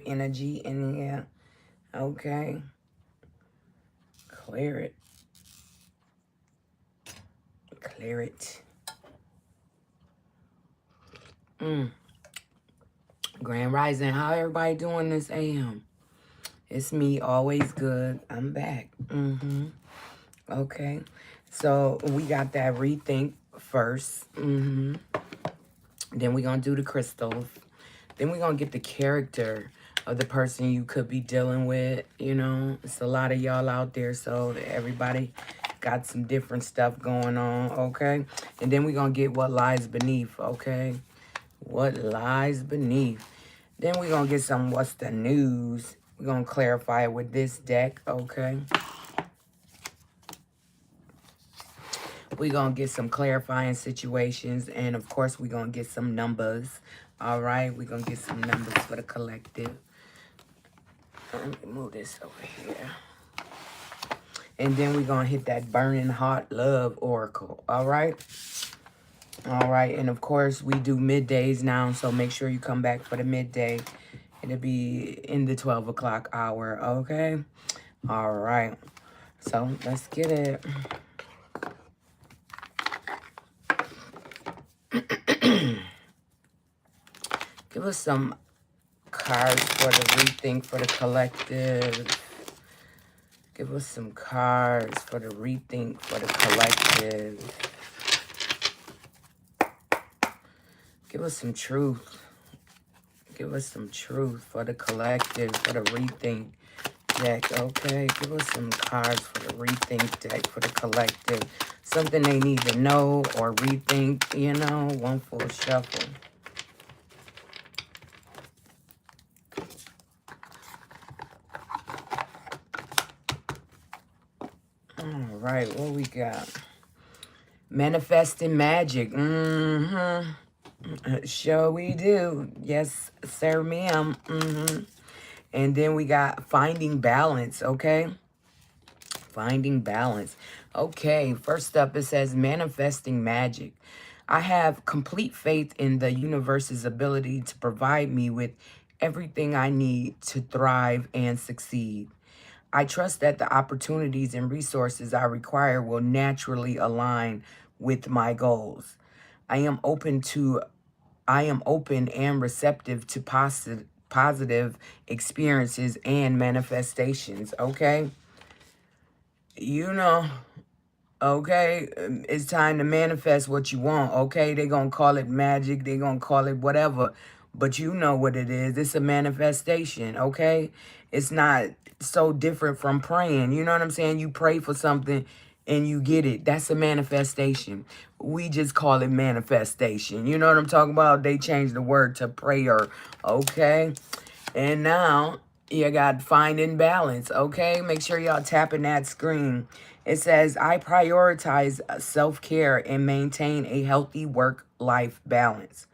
energy in here. Okay. Clear it. Clear it. Grand Rising. How everybody doing this AM? It's me, Always Good. I'm back. Okay. So we got that rethink first. Then we're going to do the crystals. Then we're going to get the character of the person you could be dealing with. You know, it's a lot of y'all out there, so everybody got some different stuff going on, okay? And then we're going to get what lies beneath, okay? What lies beneath. Then we're going to get some what's the news. We're going to clarify it with this deck, okay? We're going to get some clarifying situations. And, of course, we're going to get some numbers. All right? We're going to get some numbers for the collective. Let me move this over here. And then we're going to hit that burning hot love oracle. All right? All right. And, of course, we do middays now. So make sure you come back for the midday. It'll be in the 12 o'clock hour. Okay? All right. So let's get it. Give us some cards for the rethink for the collective. Give us some cards for the rethink for the collective. Give us some truth. Give us some truth for the collective, for the rethink deck, okay? Give us some cards for the rethink deck, for the collective. Something they need to know or rethink, you know, one full shuffle. All right, what we got? Manifesting magic. Sure we do. Yes, sir, ma'am. And then we got finding balance, okay? Finding balance. Okay, first up it says manifesting magic. I have complete faith in the universe's ability to provide me with everything I need to thrive and succeed. I trust that the opportunities and resources I require will naturally align with my goals. I am open and receptive to positive experiences and manifestations, okay? You know, okay, it's time to manifest what you want, okay? They're going to call it magic. They're going to call it whatever. But you know what it is. It's a manifestation, okay? It's not so different from praying. You know what I'm saying? You pray for something and you get it. That's a manifestation. We just call it manifestation. You know what I'm talking about? They changed the word to prayer, okay? And now you got finding balance, okay? Make sure y'all tapping that screen. It says, I prioritize self-care and maintain a healthy work-life balance.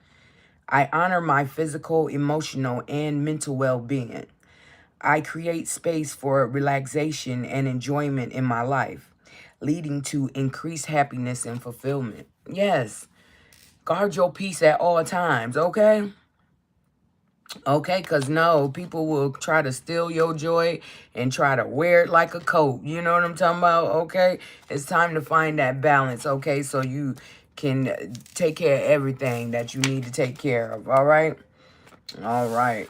I honor my physical, emotional, and mental well-being. I create space for relaxation and enjoyment in my life, leading to increased happiness and fulfillment. Yes, guard your peace at all times, okay? Okay, because no, people will try to steal your joy and try to wear it like a coat. You know what I'm talking about? Okay, it's time to find that balance, okay, so you can take care of everything that you need to take care of, all right? All right.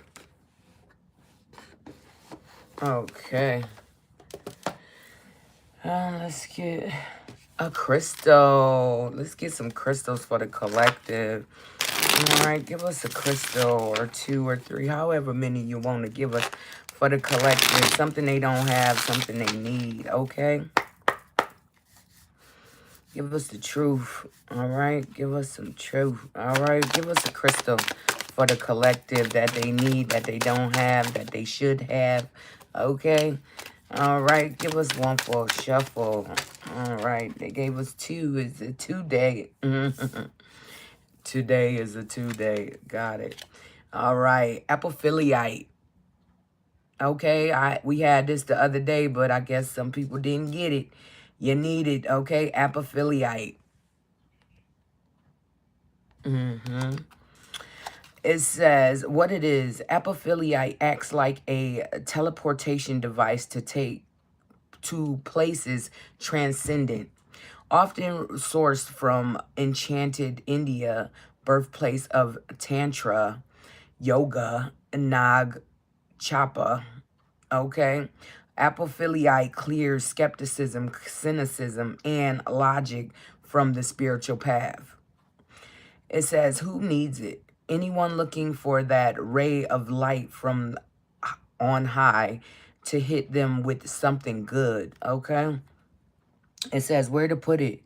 Okay. Let's get a crystal. Let's get some crystals for the collective. All right, give us a crystal or two or three, however many you want to give us for the collective. Something they don't have, something they need, okay? Give us the truth, all right? Give us some truth, all right? Give us a crystal for the collective that they need, that they don't have, that they should have, okay? All right, give us one for a shuffle. All right, they gave us two. It's a 2-day. Today is a 2-day. Got it. All right, apophiliite. Okay, we had this the other day, but I guess some people didn't get it. You need it, okay? Apophiliite. It says what it is. Apophyliite acts like a teleportation device to take to places transcendent, often sourced from enchanted India, birthplace of Tantra, yoga, Nag Chapa. Okay. Apophyliite clears skepticism, cynicism, and logic from the spiritual path. It says, who needs it? Anyone looking for that ray of light from on high to hit them with something good, okay? It says where to put it.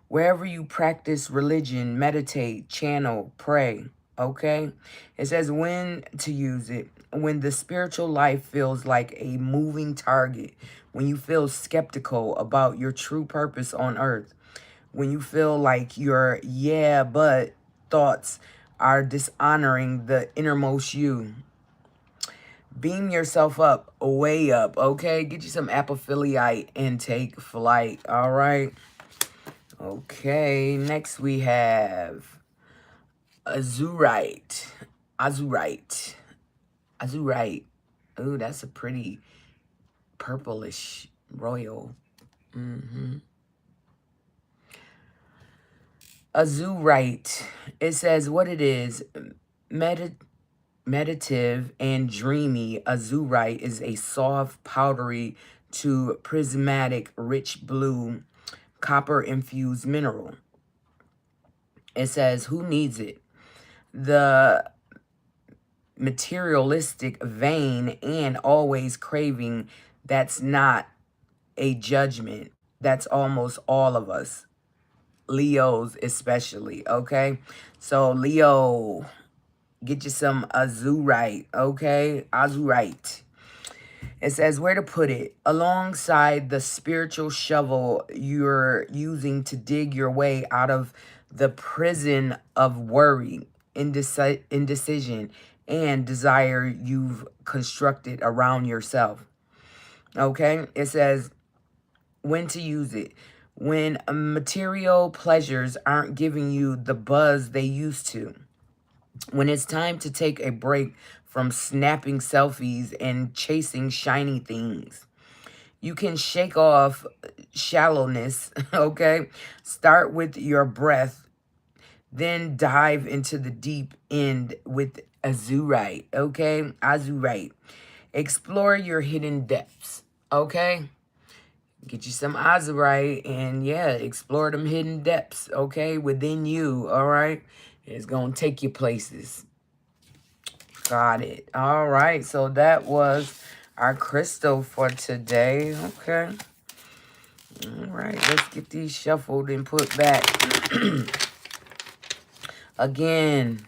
Wherever you practice religion, meditate, channel, pray, okay? It says when to use it. When the spiritual life feels like a moving target, when you feel skeptical about your true purpose on earth, when you feel like your yeah, but thoughts are dishonoring the innermost you. Beam yourself up, way up, okay? Get you some apophyliite and take flight, all right? Okay, next we have azurite. Azurite. Azurite. Ooh, that's a pretty purplish royal. Azurite. It says what it is. Meditative and dreamy, azurite is a soft, powdery to prismatic, rich blue, copper-infused mineral. It says, who needs it? The materialistic, vain, and always craving, that's not a judgment. That's almost all of us. Leos especially, okay? So, Leo, get you some azurite, okay? Azurite. It says where to put it. Alongside the spiritual shovel you're using to dig your way out of the prison of worry, indecision, and desire you've constructed around yourself. Okay? It says when to use it. When material pleasures aren't giving you the buzz they used to. When it's time to take a break from snapping selfies and chasing shiny things. You can shake off shallowness, okay? Start with your breath, then dive into the deep end with azurite, okay? Azurite. Explore your hidden depths, okay? Get you some azurite and, yeah, explore them hidden depths, okay? Within you, all right? It's going to take you places. Got it. All right. So that was our crystal for today. Okay. All right. Let's get these shuffled and put back. Again.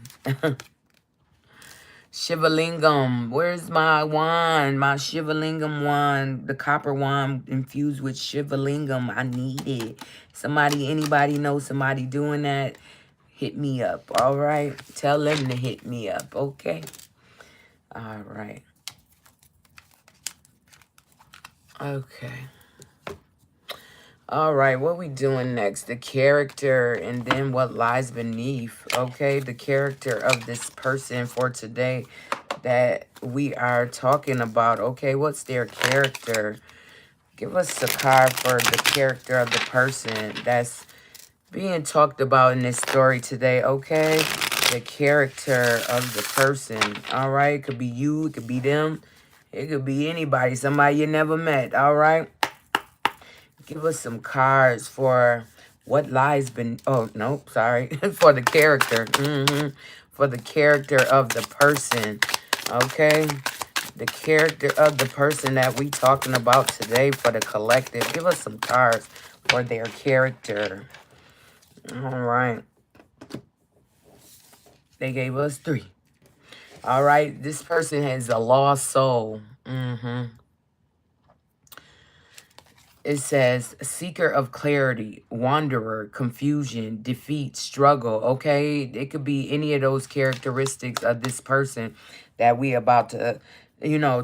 Shivalingam. Where's my wand? My Shivalingam wand. The copper wand infused with Shivalingam. I need it. Somebody, anybody know somebody doing that? Hit me up. All right. Tell them to hit me up. Okay. All right. Okay. All right, what we doing next? The character and then what lies beneath. Okay, the character of this person for today that we are talking about. Okay, what's their character? Give us a card for the character of the person that's being talked about in this story today. Okay, the character of the person. All right, it could be you, it could be them, it could be anybody, somebody you never met. All right. Give us some cards for what lies oh, nope, sorry. For the character. For the character of the person. Okay? The character of the person that we talking about today for the collective. Give us some cards for their character. All right. They gave us 3. All right? This person has a lost soul. It says, seeker of clarity, wanderer, confusion, defeat, struggle, okay? It could be any of those characteristics of this person that we about to,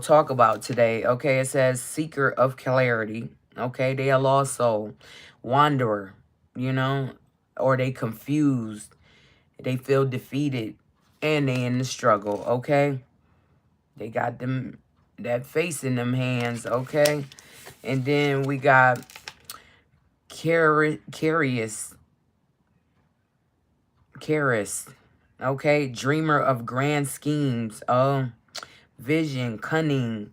talk about today, okay? It says, seeker of clarity, okay? They are lost soul, wanderer, or they confused, they feel defeated, and they in the struggle, okay? They got them, that face in them hands, okay? And then we got curious, okay? Dreamer of grand schemes, vision, cunning,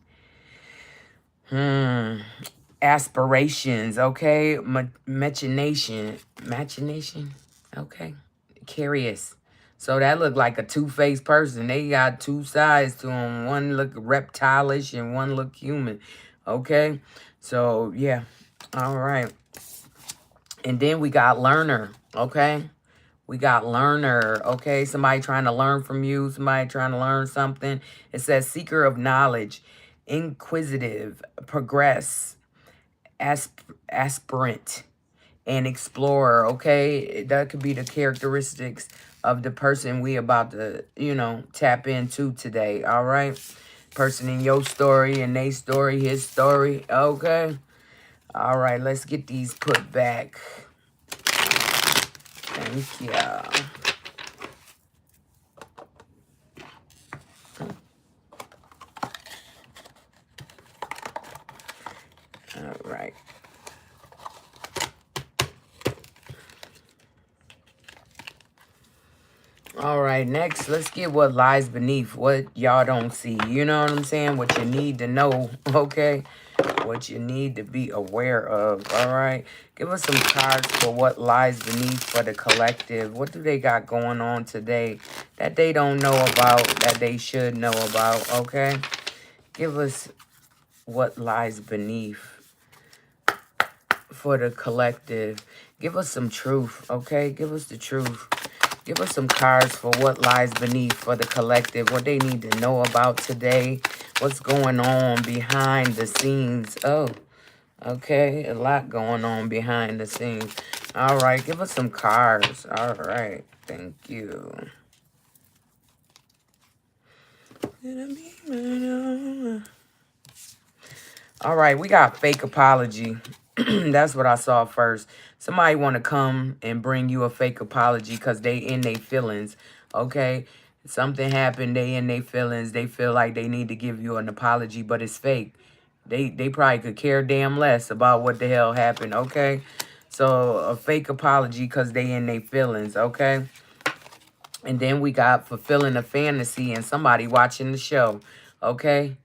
aspirations, okay? Machination, okay? Curious. So that looked like a two-faced person. They got two sides to them. One look reptilish and one look human, okay? So, yeah. All right. And then we got learner, okay? We got learner, okay? Somebody trying to learn from you. Somebody trying to learn something. It says seeker of knowledge, inquisitive, progress, aspirant, and explorer, okay? That could be the characteristics of the person we about to, you know, tap into today, all right? Person in your story and they story, his story, okay? All right, let's get these put back. Thank you. All right. All right, next, let's get what lies beneath, what y'all don't see. You know what I'm saying? What you need to know, okay? What you need to be aware of, all right? Give us some cards for what lies beneath for the collective. What do they got going on today that they don't know about, that they should know about, okay? Give us what lies beneath for the collective. Give us some truth, okay? Give us the truth. Give us some cards for what lies beneath for the collective. What they need to know about today. What's going on behind the scenes. Oh, okay. A lot going on behind the scenes. All right. Give us some cards. All right. Thank you. All right, we got fake apology. That's what I saw first. Somebody want to come and bring you a fake apology because they in their feelings, okay? Something happened, they in their feelings. They feel like they need to give you an apology, but it's fake. They probably could care damn less about what the hell happened, okay? So a fake apology because they in their feelings, okay? And then we got fulfilling a fantasy and somebody watching the show, okay?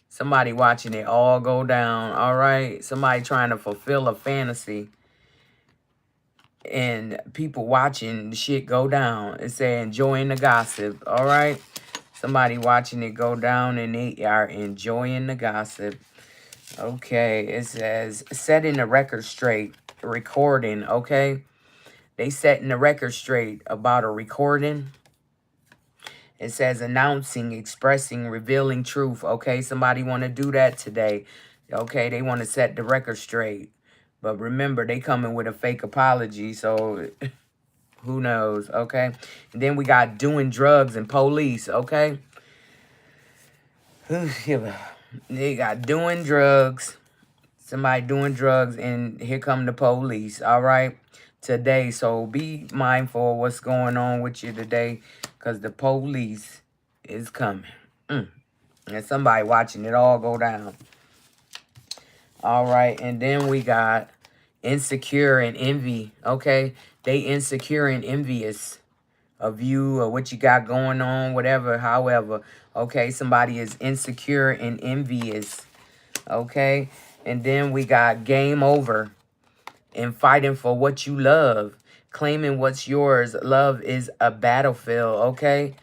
Somebody watching it all go down, all right? Somebody trying to fulfill a fantasy and people watching the shit go down. It say enjoying the gossip, all right? Somebody watching it go down and they are enjoying the gossip. Okay, it says setting the record straight, recording, okay? They setting the record straight about a recording. It says announcing, expressing, revealing truth. Okay, somebody want to do that today. Okay, they want to set the record straight. But remember, they coming with a fake apology, so who knows, okay? And then we got doing drugs and police, okay? They got doing drugs. Somebody doing drugs, and here come the police, all right? Today, so be mindful of what's going on with you today, because the police is coming. And somebody watching it all go down. All right, and then we got insecure and envy, okay? They insecure and envious of you or what you got going on, whatever, however. Okay, somebody is insecure and envious, okay? And then we got game over and fighting for what you love, claiming what's yours. Love is a battlefield, okay?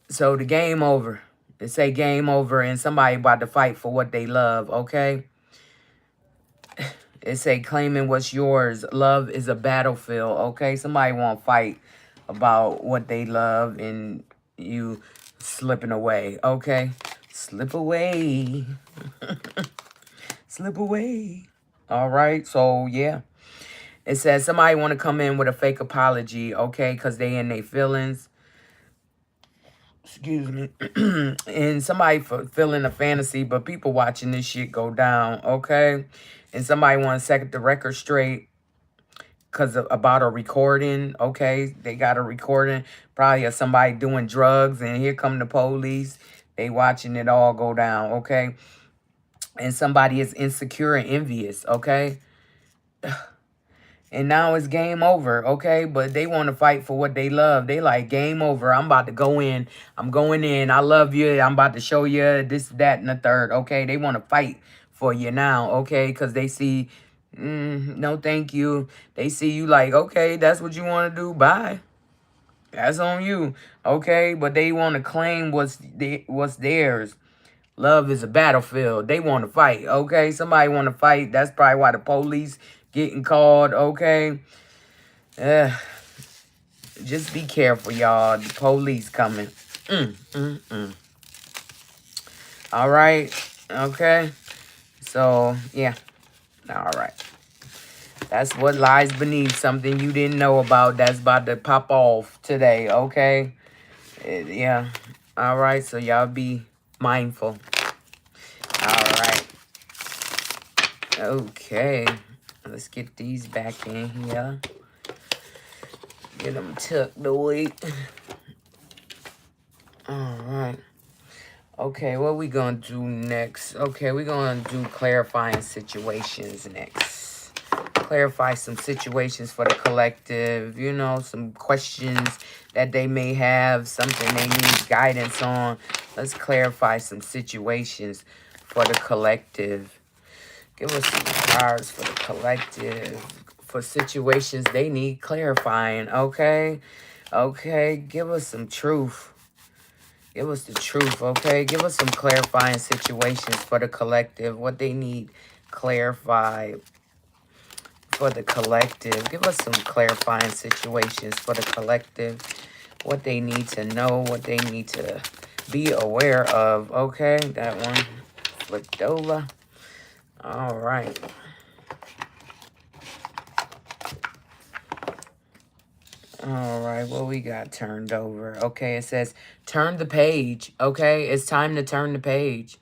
So the game over. They say game over and somebody about to fight for what they love, okay? It say claiming what's yours. Love is a battlefield, okay? Somebody want to fight about what they love and you slipping away, okay? Slip away. Slip away. All right, so yeah. It says somebody want to come in with a fake apology, okay? Because they in their feelings. Excuse me. And somebody fulfilling a fantasy, but people watching this shit go down, okay? And somebody want to set the record straight, because about a recording, okay? They got a recording probably of somebody doing drugs, and here come the police. They watching it all go down, okay? And somebody is insecure and envious, okay? And now it's game over, okay? But they want to fight for what they love. They like, game over. I'm about to go in. I'm going in. I love you. I'm about to show you this, that, and the third, okay? They want to fight for you now, okay? Because they see, no thank you. They see you like, okay, that's what you want to do. Bye. That's on you, okay? But they want to claim what's theirs. Love is a battlefield. They want to fight, okay? Somebody want to fight. That's probably why the police getting called, okay? Just be careful, y'all. The police coming. All right, okay? So, yeah. All right. That's what lies beneath, something you didn't know about that's about to pop off today, okay? Yeah. All right, so y'all be mindful. All right. Okay. Let's get these back in here. Get them tucked away. All right. Okay, what we gonna do next? Okay, we're gonna do clarifying situations next. Clarify some situations for the collective. You know, some questions that they may have, something they need guidance on. Let's clarify some situations for the collective. Give us some cards for the collective, for situations they need clarifying, okay? Okay, give us some truth. Give us the truth, okay? Give us some clarifying situations for the collective, what they need clarified for the collective. Give us some clarifying situations for the collective, what they need to know, what they need to be aware of, okay? That one flipped over. All right. All right, what we got turned over? Okay, it says turn the page. Okay, it's time to turn the page.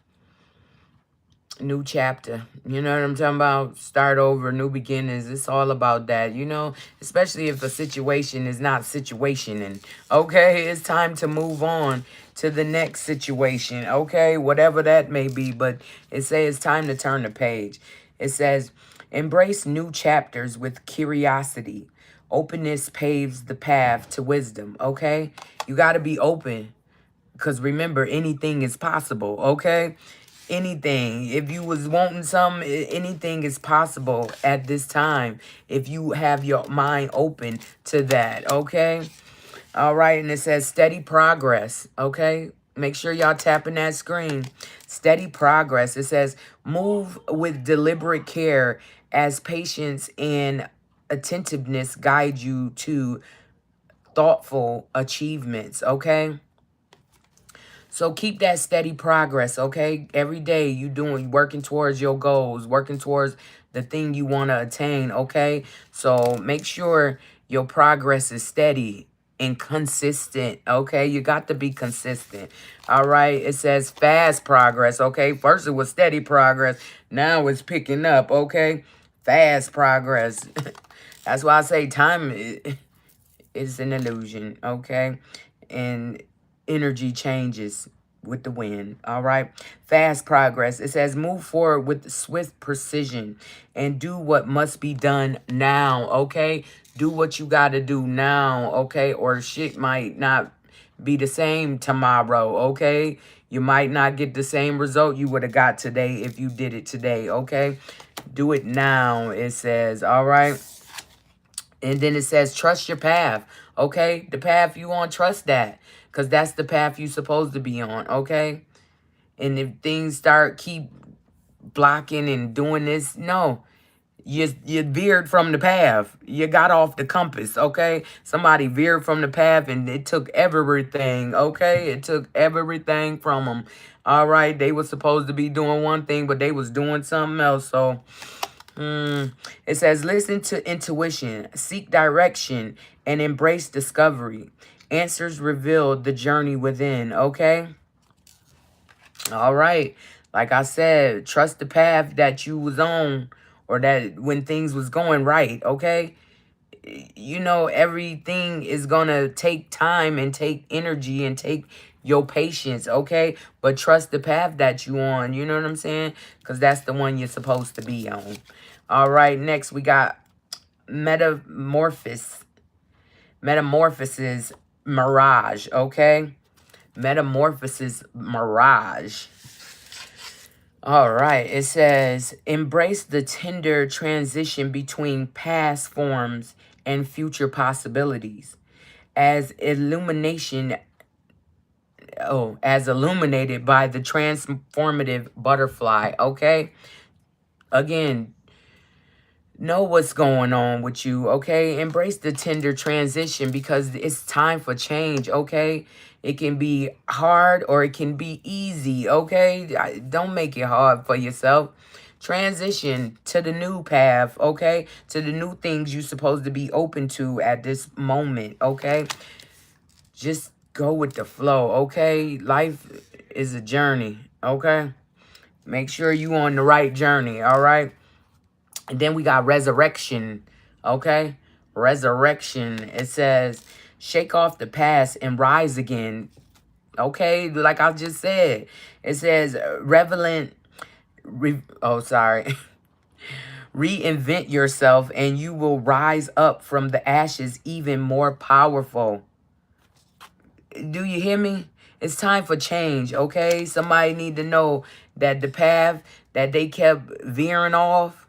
New chapter. You know what I'm talking about? Start over, new beginnings. It's all about that, you know? Especially if a situation is not situationing. Okay, it's time to move on to the next situation. Okay, whatever that may be. But it says it's time to turn the page. It says embrace new chapters with curiosity. Openness paves the path to wisdom, okay? You got to be open because remember, anything is possible, okay? Anything. If you was wanting some, anything is possible at this time if you have your mind open to that, okay? All right, and it says steady progress, okay? Make sure y'all tapping that screen. Steady progress. It says move with deliberate care as patience and attentiveness guide you to thoughtful achievements, okay? So keep that steady progress, okay? Every day you working towards your goals, working towards the thing you want to attain, okay? So make sure your progress is steady and consistent, okay? You got to be consistent, all right? It says fast progress, okay? First it was steady progress. Now it's picking up, okay? Fast progress. That's why I say time is an illusion, okay? And energy changes with the wind, all right? Fast progress. It says move forward with swift precision and do what must be done now, okay? Do what you got to do now, okay? Or shit might not be the same tomorrow, okay? You might not get the same result you would have got today if you did it today, okay? Do it now, it says, all right? And then it says, trust your path, okay? The path you on, trust that. Because that's the path you're supposed to be on, okay? And if things keep blocking and doing this, no. You veered from the path. You got off the compass, okay? Somebody veered from the path and it took everything, okay? It took everything from them. All right, they were supposed to be doing one thing, but they was doing something else, so... It says, listen to intuition, seek direction, and embrace discovery. Answers reveal the journey within, okay? All right. Like I said, trust the path that you was on or that when things was going right, okay? you know, everything is gonna take time and take energy and take your patience, okay? But trust the path that you on, you know what I'm saying? Because that's the one you're supposed to be on. All right, next we got Metamorphosis Mirage, okay? Metamorphosis Mirage. All right, it says, embrace the tender transition between past forms and future possibilities. As illuminated by the transformative butterfly, okay? Again, know what's going on with you, okay? Embrace the tender transition because it's time for change, okay? It can be hard or it can be easy, okay? Don't make it hard for yourself. Transition to the new path, okay? To the new things you're supposed to be open to at this moment, okay? Just go with the flow, okay? Life is a journey, okay? Make sure you on the right journey, all right? And then we got resurrection, okay? Resurrection. It says, shake off the past and rise again, okay? Like I just said. It says, reinvent yourself and you will rise up from the ashes even more powerful. Do you hear me? It's time for change, okay? Somebody need to know that the path that they kept veering off,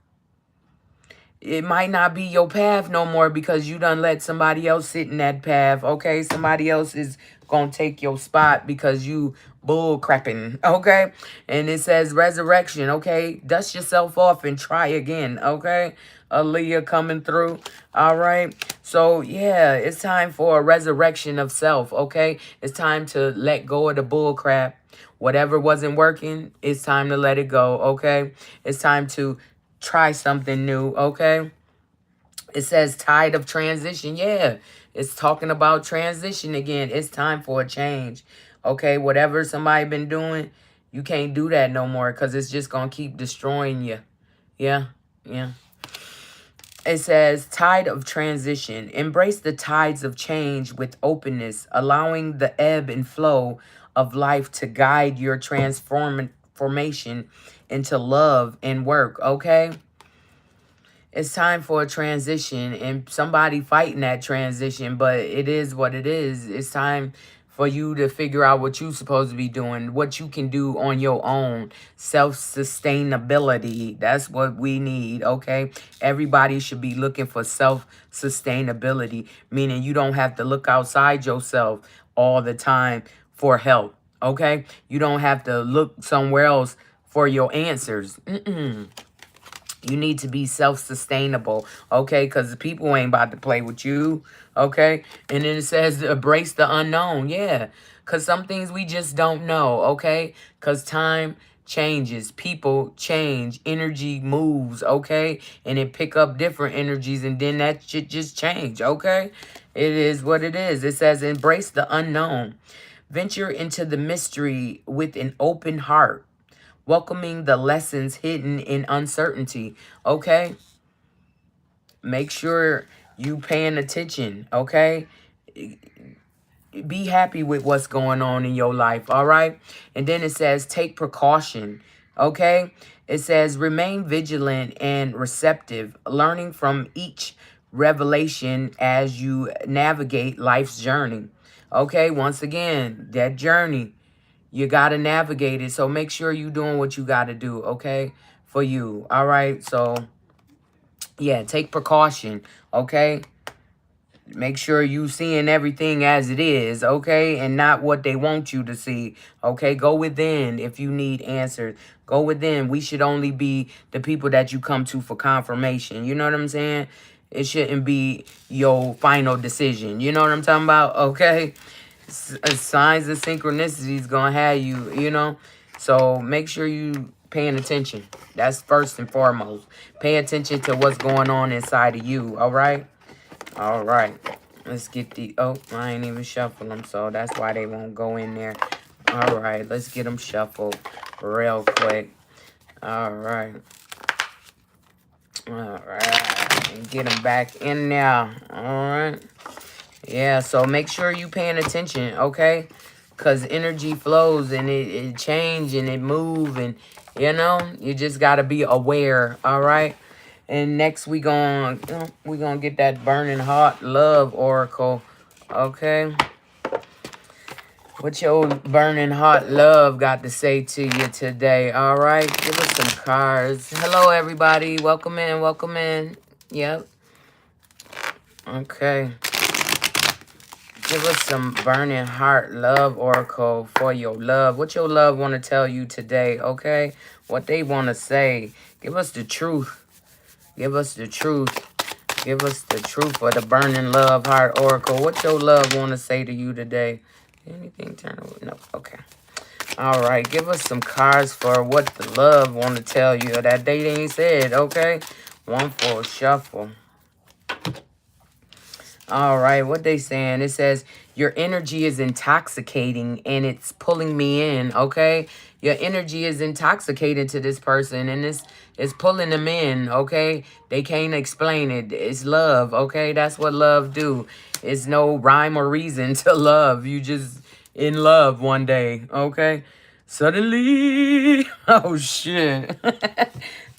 it might not be your path no more because you done let somebody else sit in that path, okay? Somebody else is gonna take your spot because you bull crapping, okay? And it says resurrection, okay? Dust yourself off and try again, okay? Aaliyah coming through, all right? So, yeah, it's time for a resurrection of self, okay? It's time to let go of the bull crap. Whatever wasn't working, it's time to let it go, okay? It's time to try something new, okay? It says tide of transition. Yeah, it's talking about transition again. It's time for a change, okay? Whatever somebody been doing, you can't do that no more because it's just going to keep destroying you. Yeah, yeah. It says tide of transition. Embrace the tides of change with openness, allowing the ebb and flow of life to guide your transformation into love and work, okay? It's time for a transition and somebody fighting that transition, but it is what it is. It's time for you to figure out what you're supposed to be doing, what you can do on your own. Self-sustainability. That's what we need, okay? Everybody should be looking for self-sustainability, meaning you don't have to look outside yourself all the time for help, okay? You don't have to look somewhere else for your answers. You need to be self-sustainable, okay? Because people ain't about to play with you, okay? And then it says embrace the unknown, yeah. Because some things we just don't know, okay? Because time changes, people change, energy moves, okay? And it pick up different energies and then that shit just change, okay? It is what it is. It says embrace the unknown. Venture into the mystery with an open heart, welcoming the lessons hidden in uncertainty, okay? Make sure you paying attention, okay? Be happy with what's going on in your life, all right? And then it says take precaution, okay? It says remain vigilant and receptive, learning from each revelation as you navigate life's journey, okay? Once again, that journey, you got to navigate it. So make sure you're doing what you got to do, okay, for you. All right. So, yeah, take precaution, okay? Make sure you seeing everything as it is, okay? And not what they want you to see, okay? Go within if you need answers. Go within. We should only be the people that you come to for confirmation. You know what I'm saying? It shouldn't be your final decision. You know what I'm talking about? Okay? Signs of synchronicity is going to have you, you know? So make sure you paying attention. That's first and foremost. Pay attention to what's going on inside of you, all right? All right, let's get the, oh, I ain't even shuffle them, so that's why they won't go in there. All right, let's get them shuffled real quick. All right. All right. And get them back in there. All right. Yeah, so make sure you paying attention, okay? Because energy flows and it change and it move and, you know, you just got to be aware, all right? And next we gonna get that burning hot love oracle, okay? What your burning hot love got to say to you today, all right? Give us some cards. Hello, everybody. Welcome in, welcome in. Yep. Okay. Give us some burning heart love oracle for your love. What your love want to tell you today, okay? What they want to say. Give us the truth. Give us the truth. Give us the truth for the burning love heart oracle. What your love want to say to you today? Anything turn over? No. Okay. All right. Give us some cards for what the love want to tell you that they ain't said, okay? One for a shuffle. All right, what they saying? It says, your energy is intoxicating and it's pulling me in, okay? Your energy is intoxicating to this person and it's pulling them in, okay? They can't explain it. It's love, okay? That's what love do. It's no rhyme or reason to love. You just in love one day, okay? Suddenly, oh shit.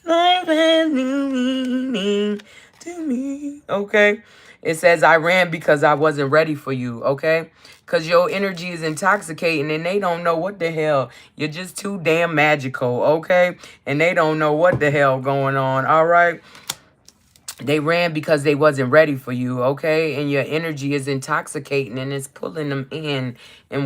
Life has new meaning to me, okay? It says, I ran because I wasn't ready for you, okay? Because your energy is intoxicating and they don't know what the hell. You're just too damn magical, okay? And they don't know what the hell going on, all right? They ran because they wasn't ready for you, okay? And your energy is intoxicating and it's pulling them in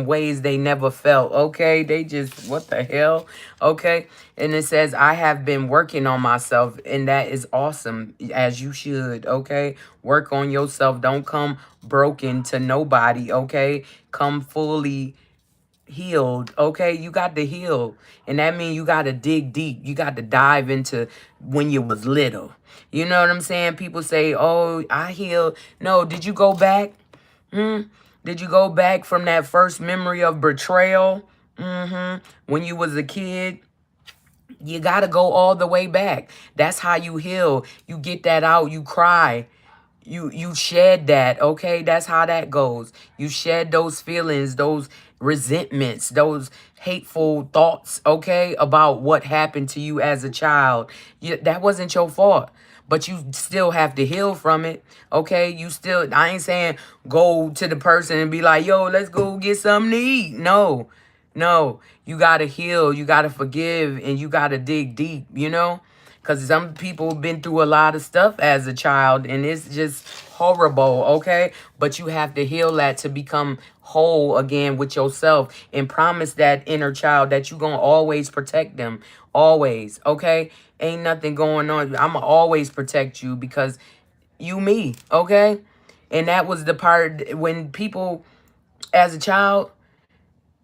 ways they never felt, okay? They just, what the hell, okay? And it says, I have been working on myself, and that is awesome, as you should, okay? Work on yourself. Don't come broken to nobody, okay? Come fully healed, okay? You got to heal, and that means you got to dig deep. You got to dive into when you was little. You know what I'm saying? People say, oh, I healed. No, did you go back? Did you go back from that first memory of betrayal? When you was a kid? You got to go all the way back. That's how you heal. You get that out. You cry. You shed that, okay? That's how that goes. You shed those feelings, those resentments, those hateful thoughts, okay, about what happened to you as a child. That wasn't your fault, but you still have to heal from it, okay? You still, I ain't saying go to the person and be like, yo, let's go get something to eat. No, no, you got to heal, you got to forgive, and you got to dig deep, you know? Because some people been through a lot of stuff as a child, and it's just horrible, okay? But you have to heal that to become whole again with yourself and promise that inner child that you're going to always protect them. Always, okay? Ain't nothing going on. I'm going to always protect you because you me, okay? And that was the part when people, as a child,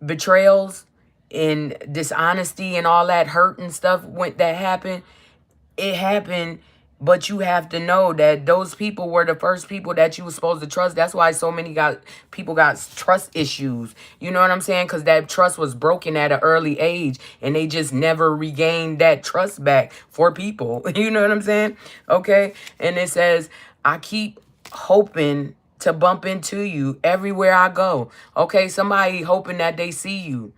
betrayals and dishonesty and all that hurt and stuff that happened, it happened, but you have to know that those people were the first people that you were supposed to trust. That's why so many people got trust issues. You know what I'm saying? Because that trust was broken at an early age, and they just never regained that trust back for people. You know what I'm saying? Okay. And it says, I keep hoping to bump into you everywhere I go. Okay. Somebody hoping that they see you.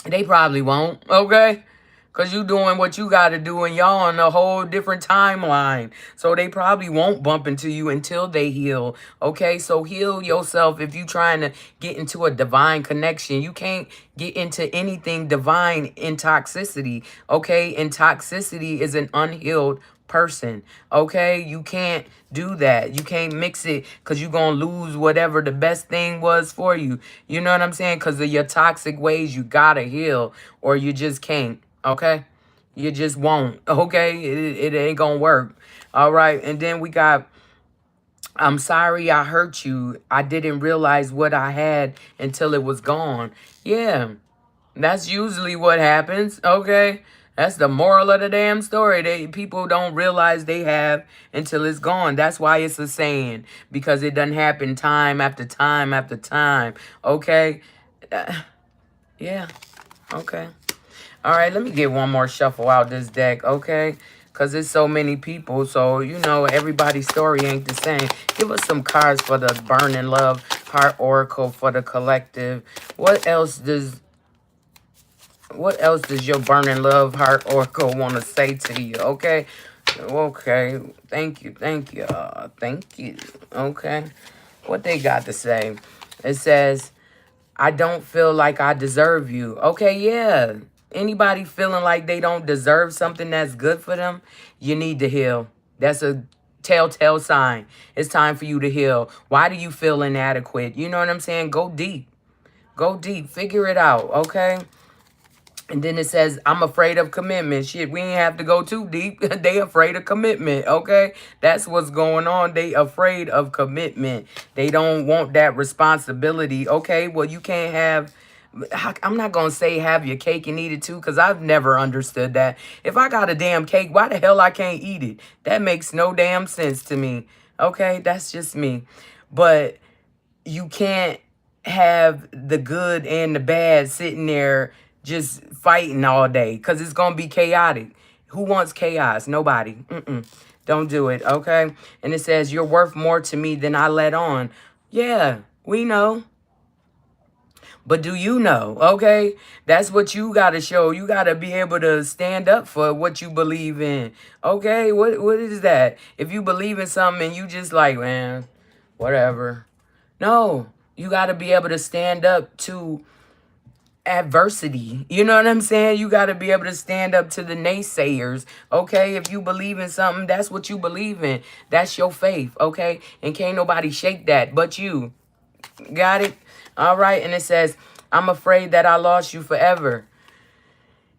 They probably won't, okay? Because you doing what you got to do, and y'all on a whole different timeline. So they probably won't bump into you until they heal, okay? So heal yourself if you trying to get into a divine connection. You can't get into anything divine in toxicity, okay? And toxicity is an unhealed person, okay? You can't do that. You can't mix it because you're going to lose whatever the best thing was for you. You know what I'm saying? Because of your toxic ways, you got to heal, or you just can't, okay? You just won't, okay? It ain't going to work, all right? And then we got, I'm sorry I hurt you. I didn't realize what I had until it was gone. Yeah. That's usually what happens, okay? That's the moral of the damn story. People don't realize they have until it's gone. That's why it's a saying, because it doesn't happen time after time after time, okay? Yeah, okay. All right, let me get one more shuffle out this deck, okay? because there's so many people. So, you know, everybody's story ain't the same. Give us some cards for the burning love heart oracle for the collective. What else does your burning love heart oracle want to say to you? Okay. Okay. Thank you. Thank you. Thank you. Okay. What they got to say? It says, I don't feel like I deserve you. Okay, yeah. Anybody feeling like they don't deserve something that's good for them, you need to heal. That's a telltale sign. It's time for you to heal. Why do you feel inadequate? You know what I'm saying? Go deep. Go deep. Figure it out, okay? And then it says, I'm afraid of commitment. Shit, we ain't have to go too deep. They afraid of commitment, okay? That's what's going on. They afraid of commitment. They don't want that responsibility. Okay, well, you can't have... I'm not going to say have your cake and eat it too, because I've never understood that. If I got a damn cake, why the hell I can't eat it? That makes no damn sense to me. Okay, that's just me. But you can't have the good and the bad sitting there just fighting all day, because it's going to be chaotic. Who wants chaos? Nobody. Don't do it, okay? And it says, you're worth more to me than I let on. Yeah, we know. But do you know, okay? That's what you got to show. You got to be able to stand up for what you believe in, okay? What is that? If you believe in something and you just like, man, whatever. No, you got to be able to stand up to adversity. You know what I'm saying? You got to be able to stand up to the naysayers, okay? If you believe in something, that's what you believe in. That's your faith, okay? And can't nobody shake that but you. Got it? All right. And it says, I'm afraid that I lost you forever.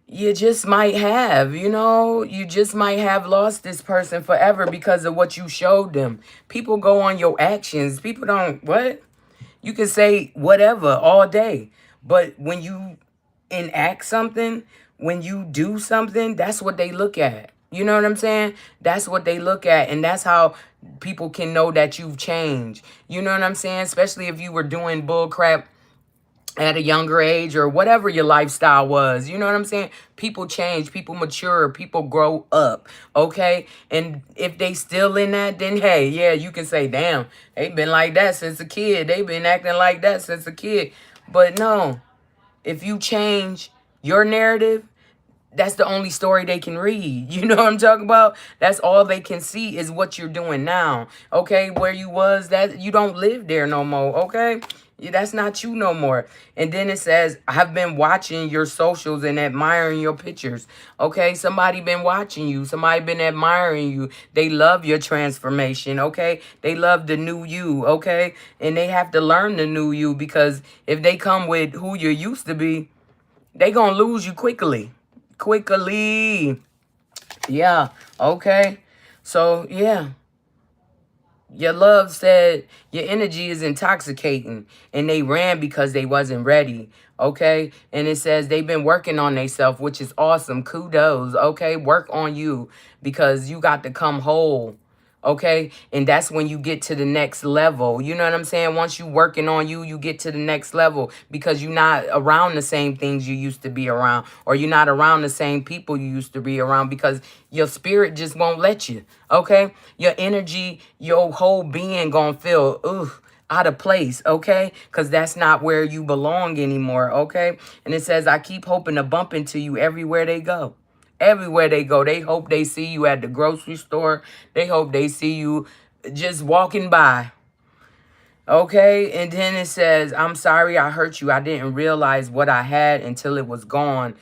You just might have, you know, you just might have lost this person forever because of what you showed them. People go on your actions. People don't, what? You can say whatever all day. But when you enact something, when you do something, that's what they look at. You know what I'm saying? That's what they look at. And that's how people can know that you've changed. You know what I'm saying? Especially if you were doing bull crap at a younger age or whatever your lifestyle was. You know what I'm saying? People change, people mature, people grow up, okay? And if they still in that, then hey, yeah, you can say, damn, they've been like that since a kid. They've been acting like that since a kid. But no, if you change your narrative, that's the only story they can read. You know what I'm talking about? That's all they can see is what you're doing now. Okay, where you was, that you don't live there no more. Okay, yeah, that's not you no more. And then it says, I've been watching your socials and admiring your pictures. Okay, somebody been watching you. Somebody been admiring you. They love your transformation. Okay, they love the new you. Okay, and they have to learn the new you, because if they come with who you used to be, they gonna lose you quickly. Quickly. Yeah. Okay. So, yeah. Your love said your energy is intoxicating, and they ran because they wasn't ready. Okay. And it says they've been working on themselves, which is awesome. Kudos. Okay. Work on you, because you got to come whole. Okay. And that's when you get to the next level. You know what I'm saying? Once you working on you, you get to the next level, because you're not around the same things you used to be around, or you're not around the same people you used to be around, because your spirit just won't let you. Okay. Your energy, your whole being gonna feel, out of place, okay? Because that's not where you belong anymore, okay? And it says, I keep hoping to bump into you everywhere they go. Everywhere they go, they hope they see you at the grocery store. They hope they see you just walking by. Okay, and then it says, I'm sorry I hurt you. I didn't realize what I had until it was gone.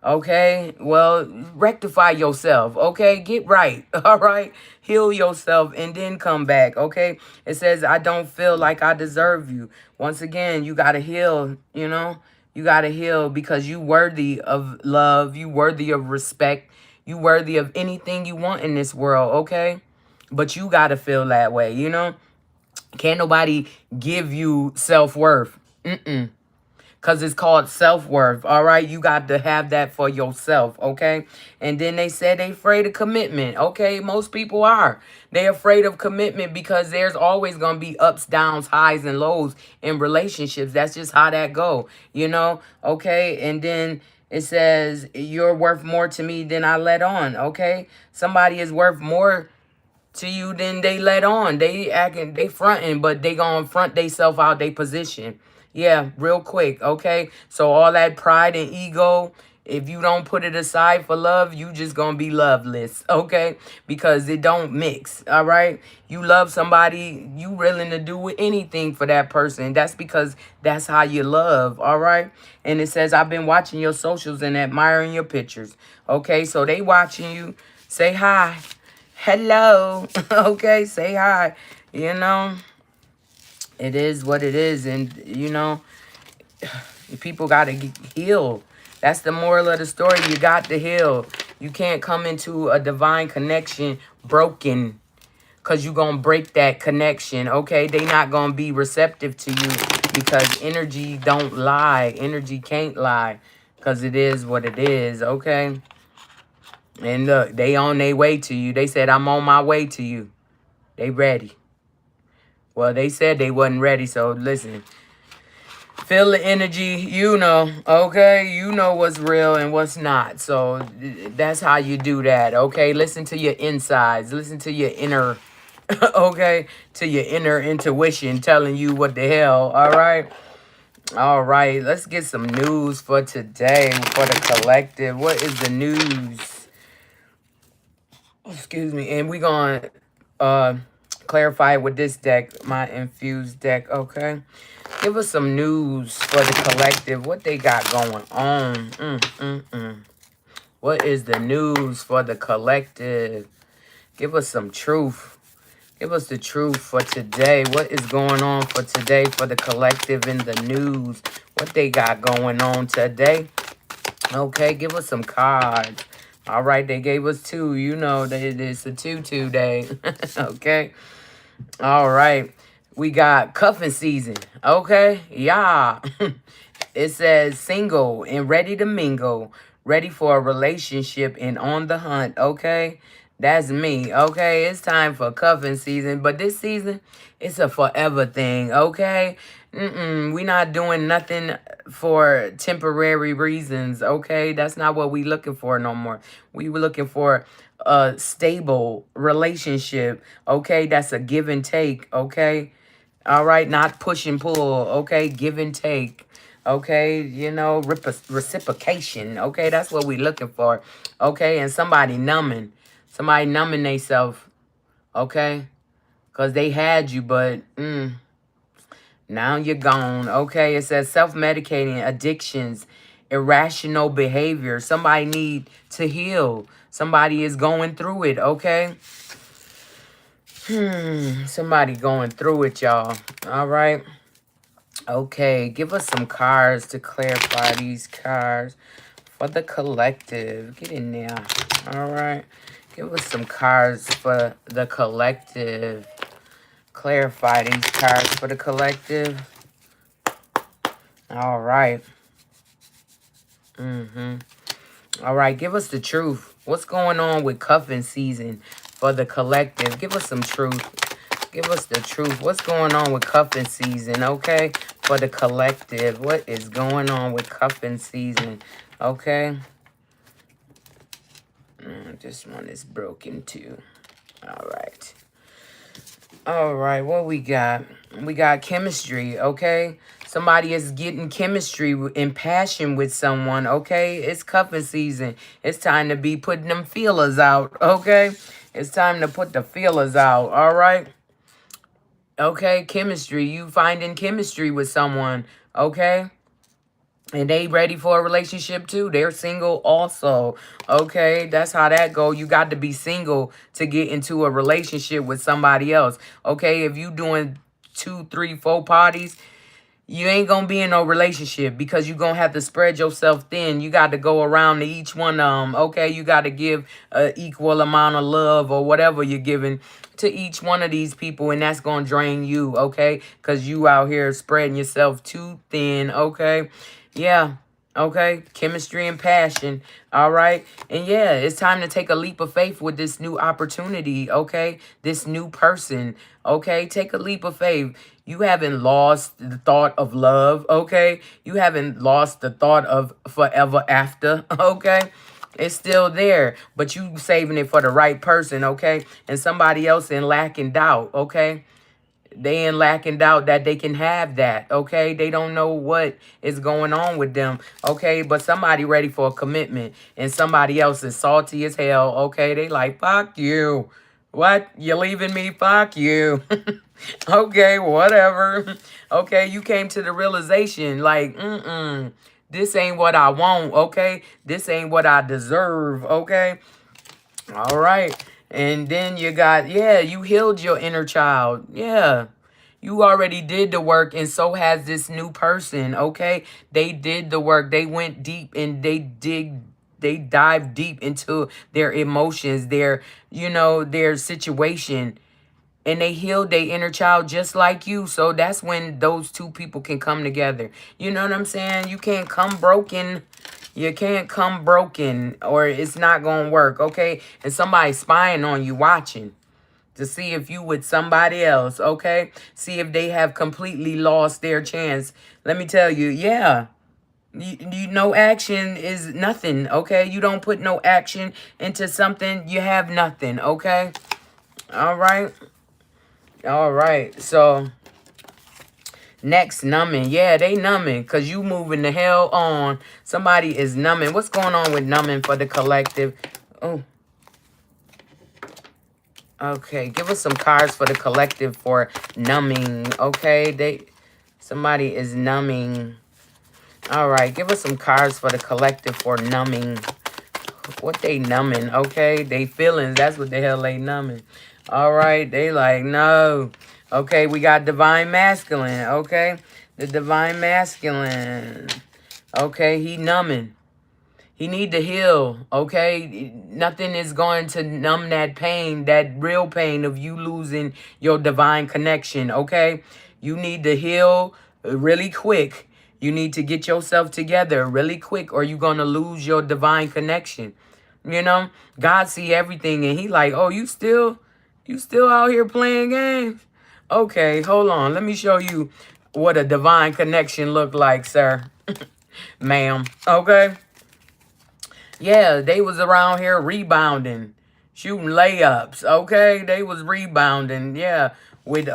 Okay, well, rectify yourself. Okay, get right. All right, heal yourself and then come back. Okay, it says, I don't feel like I deserve you. Once again, you got to heal, you know. You got to heal, because you worthy of love. You worthy of respect. You worthy of anything you want in this world, okay? But you got to feel that way, you know? Can't nobody give you self-worth. Because it's called self-worth, all right? You got to have that for yourself, okay? And then they said they afraid of commitment, okay? Most people are. They afraid of commitment because there's always going to be ups, downs, highs, and lows in relationships. That's just how that go, you know? Okay, and then It says, you're worth more to me than I let on, okay? Somebody is worth more to you than they let on. They acting, they fronting, but they gonna front theyself out they position. Yeah, real quick, okay? So all that pride and ego, if you don't put it aside for love, you just gonna be loveless, okay? Because it don't mix, all right? You love somebody, you willing to do anything for that person. That's because that's how you love, all right? And it says, I've been watching your socials and admiring your pictures, okay? So they watching you. Say hi. Hello. Okay, say hi. You know, it is what it is. And, you know, people got to heal. That's the moral of the story. You got to heal. You can't come into a divine connection broken, because you're going to break that connection, okay? They not going to be receptive to you because energy don't lie. Energy can't lie because it is what it is, okay? And look, they on their way to you. They said, I'm on my way to you. They ready. Well, they said they wasn't ready, so listen. Feel the energy, you know, okay? You know what's real and what's not. So that's how you do that, okay? Listen to your insides. Listen to your inner, okay? To your inner intuition telling you what the hell, all right? All right, let's get some news for today for the collective. What is the news? Excuse me. And we're going to clarify with this deck, my infused deck, okay? Give us some news for the collective. What they got going on? What is the news for the collective? Give us some truth. Give us the truth for today. What is going on for today for the collective in the news? What they got going on today? Okay, give us some cards. All right, they gave us two. You know that it's a 2-2 day. Okay. All right. We got cuffing season. Okay. Yeah. It says single and ready to mingle. Ready for a relationship and on the hunt. Okay. That's me. Okay. It's time for cuffing season. But this season, it's a forever thing. Okay. We not doing nothing for temporary reasons. Okay. That's not what we looking for no more. We were looking for a stable relationship, okay? That's a give and take, okay? All right, not push and pull, okay? Give and take, okay? You know, reciprocation, okay? That's what we looking for, okay? And somebody numbing themselves, okay? Because they had you, but now you're gone, okay? It says self-medicating, addictions, irrational behavior. Somebody need to heal. Somebody is going through it, okay? Somebody going through it, y'all. All right. Okay, give us some cards to clarify these cards for the collective. Get in there. All right. Give us some cards for the collective. Clarify these cards for the collective. All right. All right, give us the truth. What's going on with cuffing season for the collective? Give us some truth. Give us the truth. What's going on with cuffing season, okay? For the collective. What is going on with cuffing season, okay? This one is broken too. All right. All right, what we got? We got chemistry, okay? Somebody is getting chemistry and passion with someone, okay? It's cuffing season. It's time to be putting them feelers out, okay? It's time to put the feelers out, all right? Okay, chemistry. You finding chemistry with someone, okay? And they ready for a relationship too. They're single also. Okay, that's how that go. You got to be single to get into a relationship with somebody else. Okay, if you doing 2, 3, 4 parties, you ain't gonna be in no relationship because you gonna have to spread yourself thin. You got to go around to each one of them. Okay, you got to give an equal amount of love or whatever you're giving to each one of these people, and that's gonna drain you. Okay, because you out here spreading yourself too thin. Okay. Yeah. Okay, chemistry and passion. All right. And yeah, it's time to take a leap of faith with this new opportunity. Okay, this new person. Okay, take a leap of faith. You haven't lost the thought of love. Okay, you haven't lost the thought of forever after. Okay, it's still there, but you saving it for the right person. Okay, and somebody else in lacking doubt. Okay, they in lacking doubt that they can have that, okay? They don't know what is going on with them, okay? But somebody ready for a commitment, and somebody else is salty as hell, okay? They like, fuck you. What? You leaving me? Fuck you. Okay, whatever. Okay, you came to the realization, like, this ain't what I want, okay? This ain't what I deserve, okay? All right. And then you got, yeah, you healed your inner child. Yeah. You already did the work, and so has this new person, okay? They did the work. They went deep and they dive deep into their emotions, their situation, and they healed their inner child just like you. So that's when those two people can come together. You know what I'm saying? You can't come broken. You can't come broken, or it's not going to work, okay? And somebody's spying on you, watching to see if you with somebody else, okay? See if they have completely lost their chance. Let me tell you, yeah. No action is nothing, okay? You don't put no action into something, you have nothing, okay? All right. All right. So next, numbing. Yeah, they numbing because you moving the hell on. Somebody is numbing. What's going on with numbing for the collective? Oh, okay. Give us some cards for the collective for numbing. Okay, somebody is numbing. All right, give us some cards for the collective for numbing. What they numbing? Okay, they feelings. That's what the hell they numbing. All right, they like no. Okay, we got divine masculine. Okay, the divine masculine. Okay, he numbing. He need to heal, okay? Nothing is going to numb that pain, that real pain of you losing your divine connection, okay? You need to heal really quick. You need to get yourself together really quick, or you're going to lose your divine connection. You know? God see everything, and he like, oh, you still out here playing games? Okay, hold on. Let me show you what a divine connection look like, sir. Ma'am, okay? Yeah, they was around here rebounding, shooting layups, okay? They was rebounding, yeah, with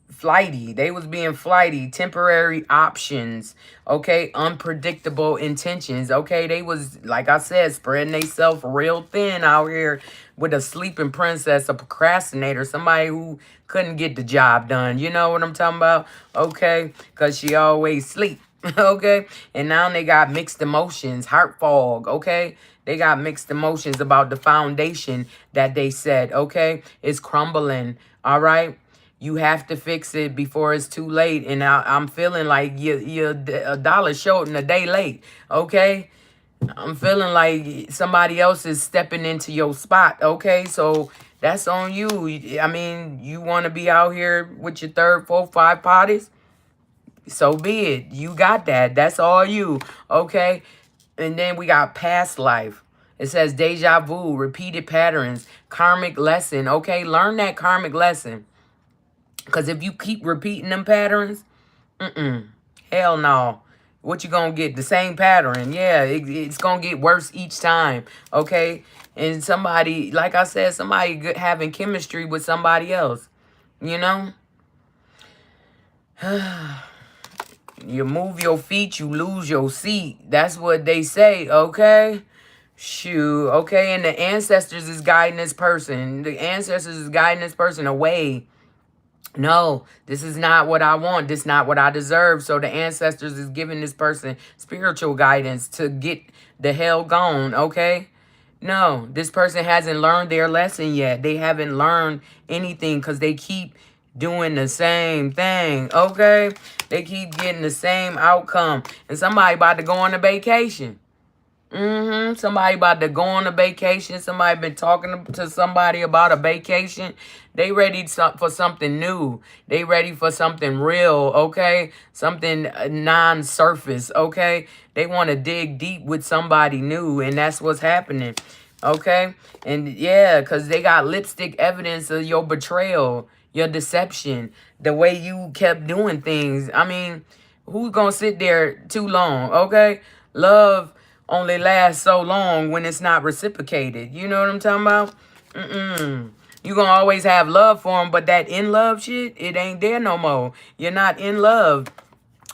flighty. They was being flighty, temporary options, okay? Unpredictable intentions, okay? They was, like I said, spreading themselves real thin out here with a sleeping princess, a procrastinator, somebody who couldn't get the job done. You know what I'm talking about? Okay? Because she always sleep. Okay, and now they got mixed emotions, heart fog. Okay, they got mixed emotions about the foundation that they said. Okay, it's crumbling. All right, you have to fix it before it's too late. And I'm feeling like you're a dollar short and a day late. Okay, I'm feeling like somebody else is stepping into your spot. Okay, so that's on you. I mean, you want to be out here with your third, fourth, five parties? So be it. You got that. That's all you. Okay. And then we got past life. It says deja vu, repeated patterns, karmic lesson. Okay. Learn that karmic lesson. Because if you keep repeating them patterns, hell no. What you going to get? The same pattern. Yeah. It's going to get worse each time. Okay. And somebody, like I said, somebody having chemistry with somebody else. You know? You move your feet, you lose your seat. That's what they say, okay? Shoot, okay? And the ancestors is guiding this person. The ancestors is guiding this person away. No, this is not what I want. This is not what I deserve. So the ancestors is giving this person spiritual guidance to get the hell gone, okay? No, this person hasn't learned their lesson yet. They haven't learned anything because they keep doing the same thing, okay? They keep getting the same outcome. And somebody about to go on a vacation. Somebody about to go on a vacation. Somebody been talking to somebody about a vacation. They ready for something new. They ready for something real, okay? Something non-surface, okay? They want to dig deep with somebody new, and that's what's happening, okay? And yeah, because they got lipstick evidence of your betrayal, your deception, the way you kept doing things. I mean, who's going to sit there too long, okay? Love only lasts so long when it's not reciprocated. You know what I'm talking about? You gonna always have love for them, but that in love shit, it ain't there no more. You're not in love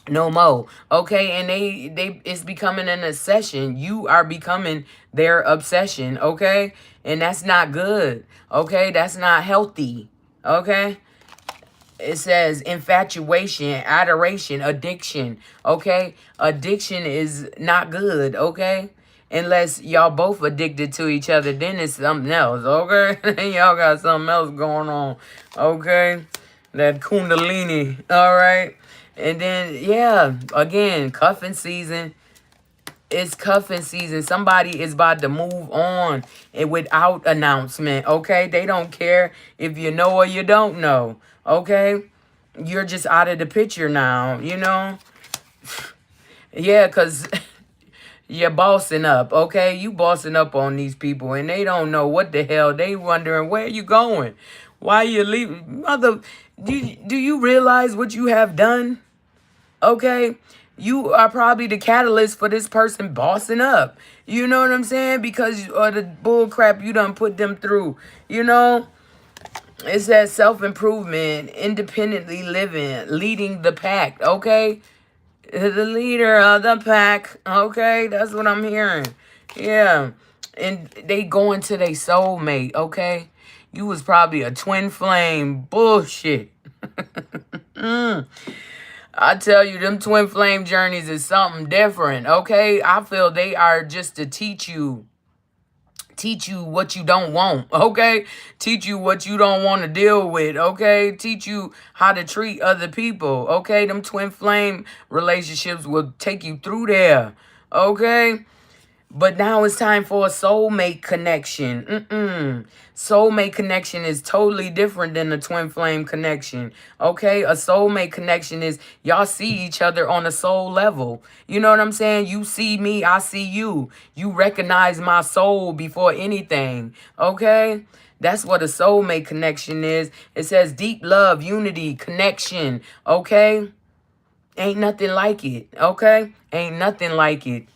no more. Okay, and they it's becoming an obsession. You are becoming their obsession, okay? And that's not good. Okay? That's not healthy. Okay? It says infatuation, adoration, addiction. Okay? Addiction is not good, okay? Unless y'all both addicted to each other, then it's something else, okay? Y'all got something else going on, okay? That kundalini, all right? And then, yeah, again, cuffing season. It's cuffing season. Somebody is about to move on and without announcement, okay? They don't care if you know or you don't know, okay? You're just out of the picture now, you know? Yeah, because you're bossing up, okay? You bossing up on these people, and they don't know what the hell. They wondering, where you going? Why you leaving? Mother, do you realize what you have done? Okay? You are probably the catalyst for this person bossing up. You know what I'm saying? Because of the bull crap you done put them through. You know? It says self-improvement, independently living, leading the pack. Okay? The leader of the pack. Okay? That's what I'm hearing. Yeah. And they going to their soulmate. Okay? You was probably a twin flame. Bullshit. I tell you, them twin flame journeys is something different, okay? I feel they are just to teach you what you don't want, okay? Teach you what you don't want to deal with, okay? Teach you how to treat other people, okay? Them twin flame relationships will take you through there, okay? But now it's time for a soulmate connection. Soulmate connection is totally different than a twin flame connection. Okay? A soulmate connection is y'all see each other on a soul level. You know what I'm saying? You see me, I see you. You recognize my soul before anything. Okay? That's what a soulmate connection is. It says deep love, unity, connection. Okay? Ain't nothing like it. Okay? Ain't nothing like it.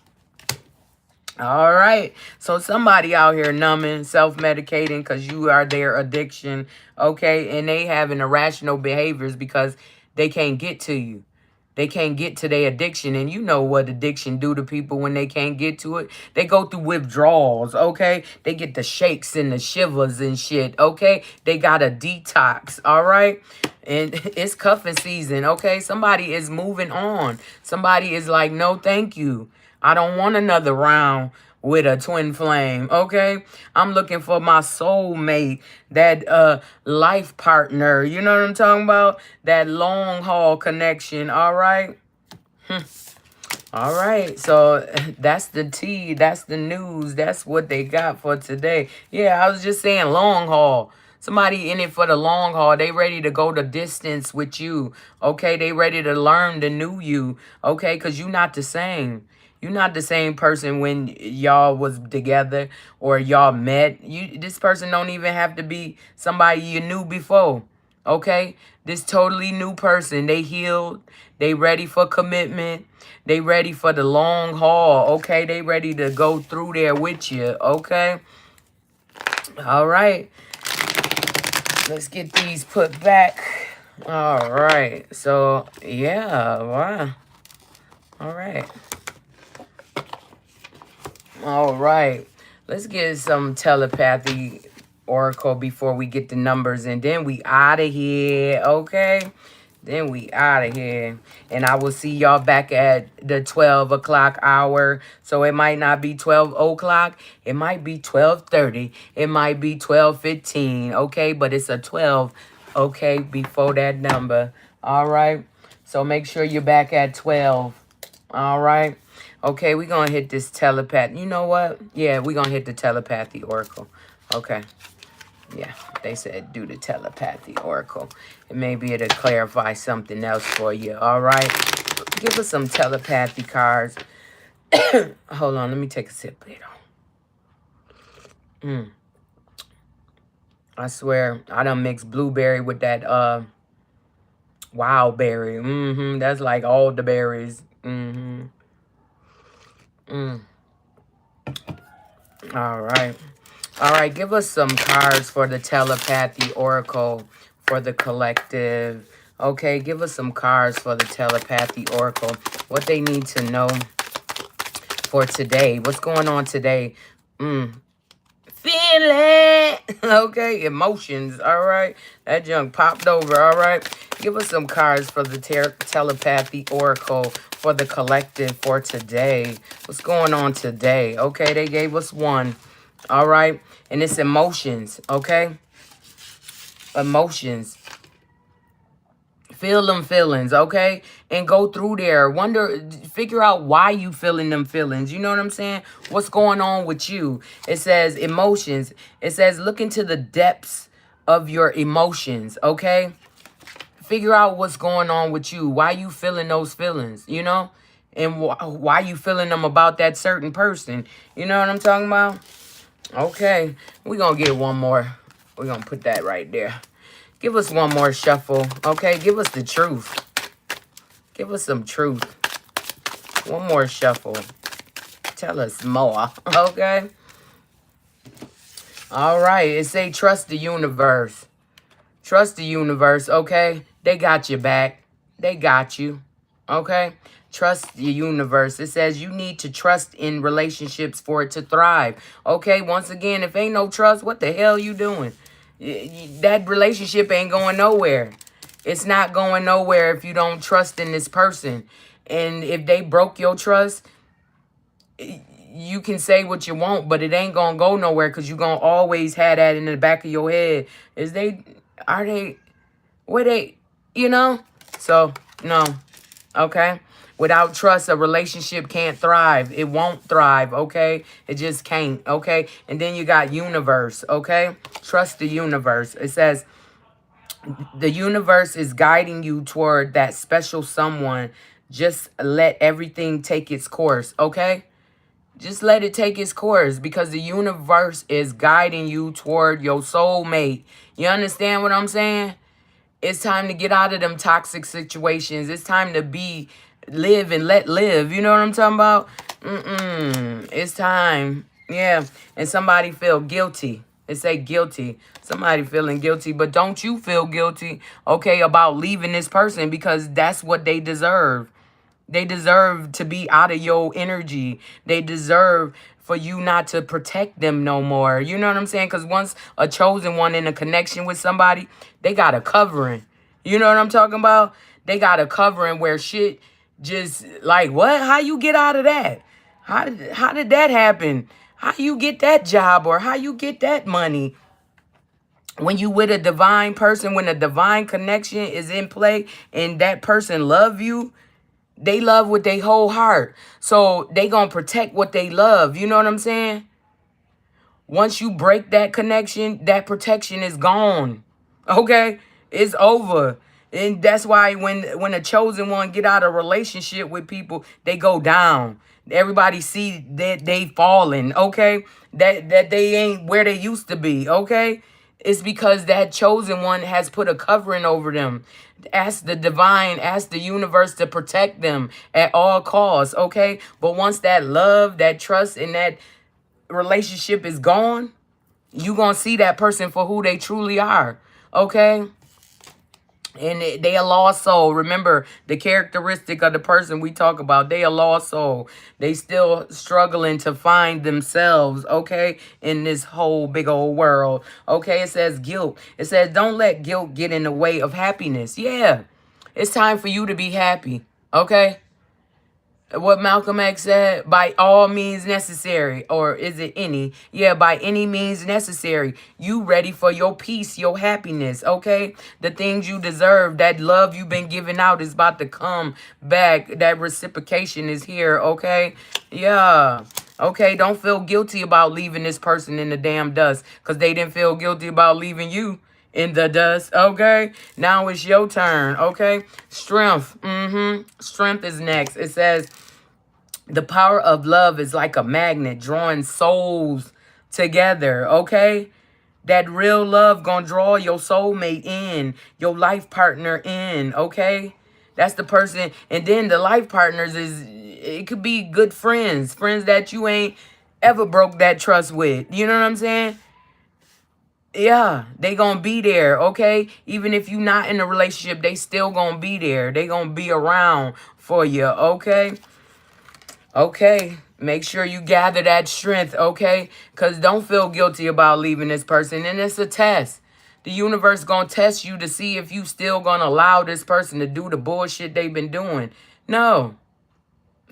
All right. So somebody out here numbing, self-medicating because you are their addiction. Okay. And they having irrational behaviors because they can't get to you. They can't get to their addiction. And you know what addiction do to people when they can't get to it. They go through withdrawals, okay? They get the shakes and the shivers and shit, okay? They got a detox, all right? And it's cuffing season, okay? Somebody is moving on. Somebody is like, no, thank you. I don't want another round with a twin flame, okay? I'm looking for my soulmate, that life partner, you know what I'm talking about? That long haul connection, all right? All right, so that's the tea, that's the news, that's what they got for today. Yeah, I was just saying long haul. Somebody in it for the long haul. They ready to go the distance with you, okay? They ready to learn the new you, okay? Because you're not the same. You're not the same person when y'all was together or y'all met. This person don't even have to be somebody you knew before. Okay? This totally new person. They healed. They ready for commitment. They ready for the long haul. Okay? They ready to go through there with you. Okay? All right. Let's get these put back. All right. So, yeah. Wow. All right. All right. Let's get some telepathy oracle before we get the numbers, and then we out of here, okay? Then we out of here. And I will see y'all back at the 12 o'clock hour. So it might not be 12 o'clock. It might be 12:30. It might be 12:15, okay? But it's a 12, okay, before that number. All right? So make sure you're back at 12. All right? Okay, we're going to hit this telepath. You know what? Yeah, we're going to hit the telepathy oracle. Okay. Yeah, they said do the telepathy oracle. And maybe it'll clarify something else for you. All right. Give us some telepathy cards. Hold on. Let me take a sip, Plato. I swear, I done mixed blueberry with that wild berry. That's like all the berries. All right. All right, give us some cards for the telepathy oracle for the collective. Okay, give us some cards for the telepathy oracle. What they need to know for today. What's going on today? Feel it. Okay, emotions. All right. That junk popped over. All right. Give us some cards for the telepathy oracle for the collective for today. What's going on today? Okay, they gave us one. All right. And it's emotions. Okay. Emotions. Feel them feelings, okay? And go through there. Figure out why you feeling them feelings. You know what I'm saying? What's going on with you? It says emotions. It says look into the depths of your emotions, okay? Figure out what's going on with you. Why you feeling those feelings, you know? And why you feeling them about that certain person. You know what I'm talking about? Okay. We're going to get one more. We're going to put that right there. Give us one more shuffle, okay? Give us the truth. Give us some truth. One more shuffle. Tell us more, okay? All right, it say trust the universe. Trust the universe, okay? They got your back. They got you, okay? Trust the universe. It says you need to trust in relationships for it to thrive, okay? Once again, if ain't no trust, what the hell you doing? That relationship ain't going nowhere. It's not going nowhere if you don't trust in this person. And if they broke your trust, you can say what you want, but it ain't going to go nowhere because you're going to always have that in the back of your head. Where they, you know? So, no. Okay? Without trust, a relationship can't thrive. It won't thrive, okay? It just can't, okay? And then you got universe, okay? Trust the universe. It says the universe is guiding you toward that special someone. Just let everything take its course, okay? Just let it take its course because the universe is guiding you toward your soulmate. You understand what I'm saying? It's time to get out of them toxic situations. It's time to live and let live. You know what I'm talking about? It's time. Yeah. And somebody feel guilty. It say guilty. Somebody feeling guilty. But don't you feel guilty, okay, about leaving this person because that's what they deserve. They deserve to be out of your energy. They deserve for you not to protect them no more. You know what I'm saying? Because once a chosen one in a connection with somebody, they got a covering. You know what I'm talking about? They got a covering where shit just like, what? How you get out of that? How did that happen? How you get that job or how you get that money? When you with a divine person, when a divine connection is in play and that person love you, they love with their whole heart. So they gonna protect what they love. You know what I'm saying? Once you break that connection, that protection is gone. Okay? It's over. And that's why when a chosen one get out of relationship with people, they go down. Everybody see that they falling, okay? That they ain't where they used to be, okay? It's because that chosen one has put a covering over them. Ask the divine, ask the universe to protect them at all costs, okay? But once that love, that trust, and that relationship is gone, you gonna see that person for who they truly are, okay? And they a lost soul. Remember, the characteristic of the person we talk about, they a lost soul. They still struggling to find themselves, okay, in this whole big old world. Okay, it says guilt. It says don't let guilt get in the way of happiness. Yeah, it's time for you to be happy, okay? What Malcolm X said, by all means necessary, or is it any? Yeah, by any means necessary. You ready for your peace, your happiness, okay? The things you deserve, that love you've been giving out is about to come back. That reciprocation is here, okay? Yeah. Okay, don't feel guilty about leaving this person in the damn dust because they didn't feel guilty about leaving you in the dust, okay? Now it's your turn, okay? Strength, strength is next. It says, the power of love is like a magnet drawing souls together, okay? That real love gonna draw your soulmate in, your life partner in, okay? That's the person. And then the life partners is, it could be good friends, friends that you ain't ever broke that trust with. You know what I'm saying? Yeah, they gonna be there, okay? Even if you not in a relationship, they still gonna be there. They gonna be around for you, okay? Okay, make sure you gather that strength, okay? Because don't feel guilty about leaving this person. And it's a test. The universe going to test you to see if you still going to allow this person to do the bullshit they've been doing. No,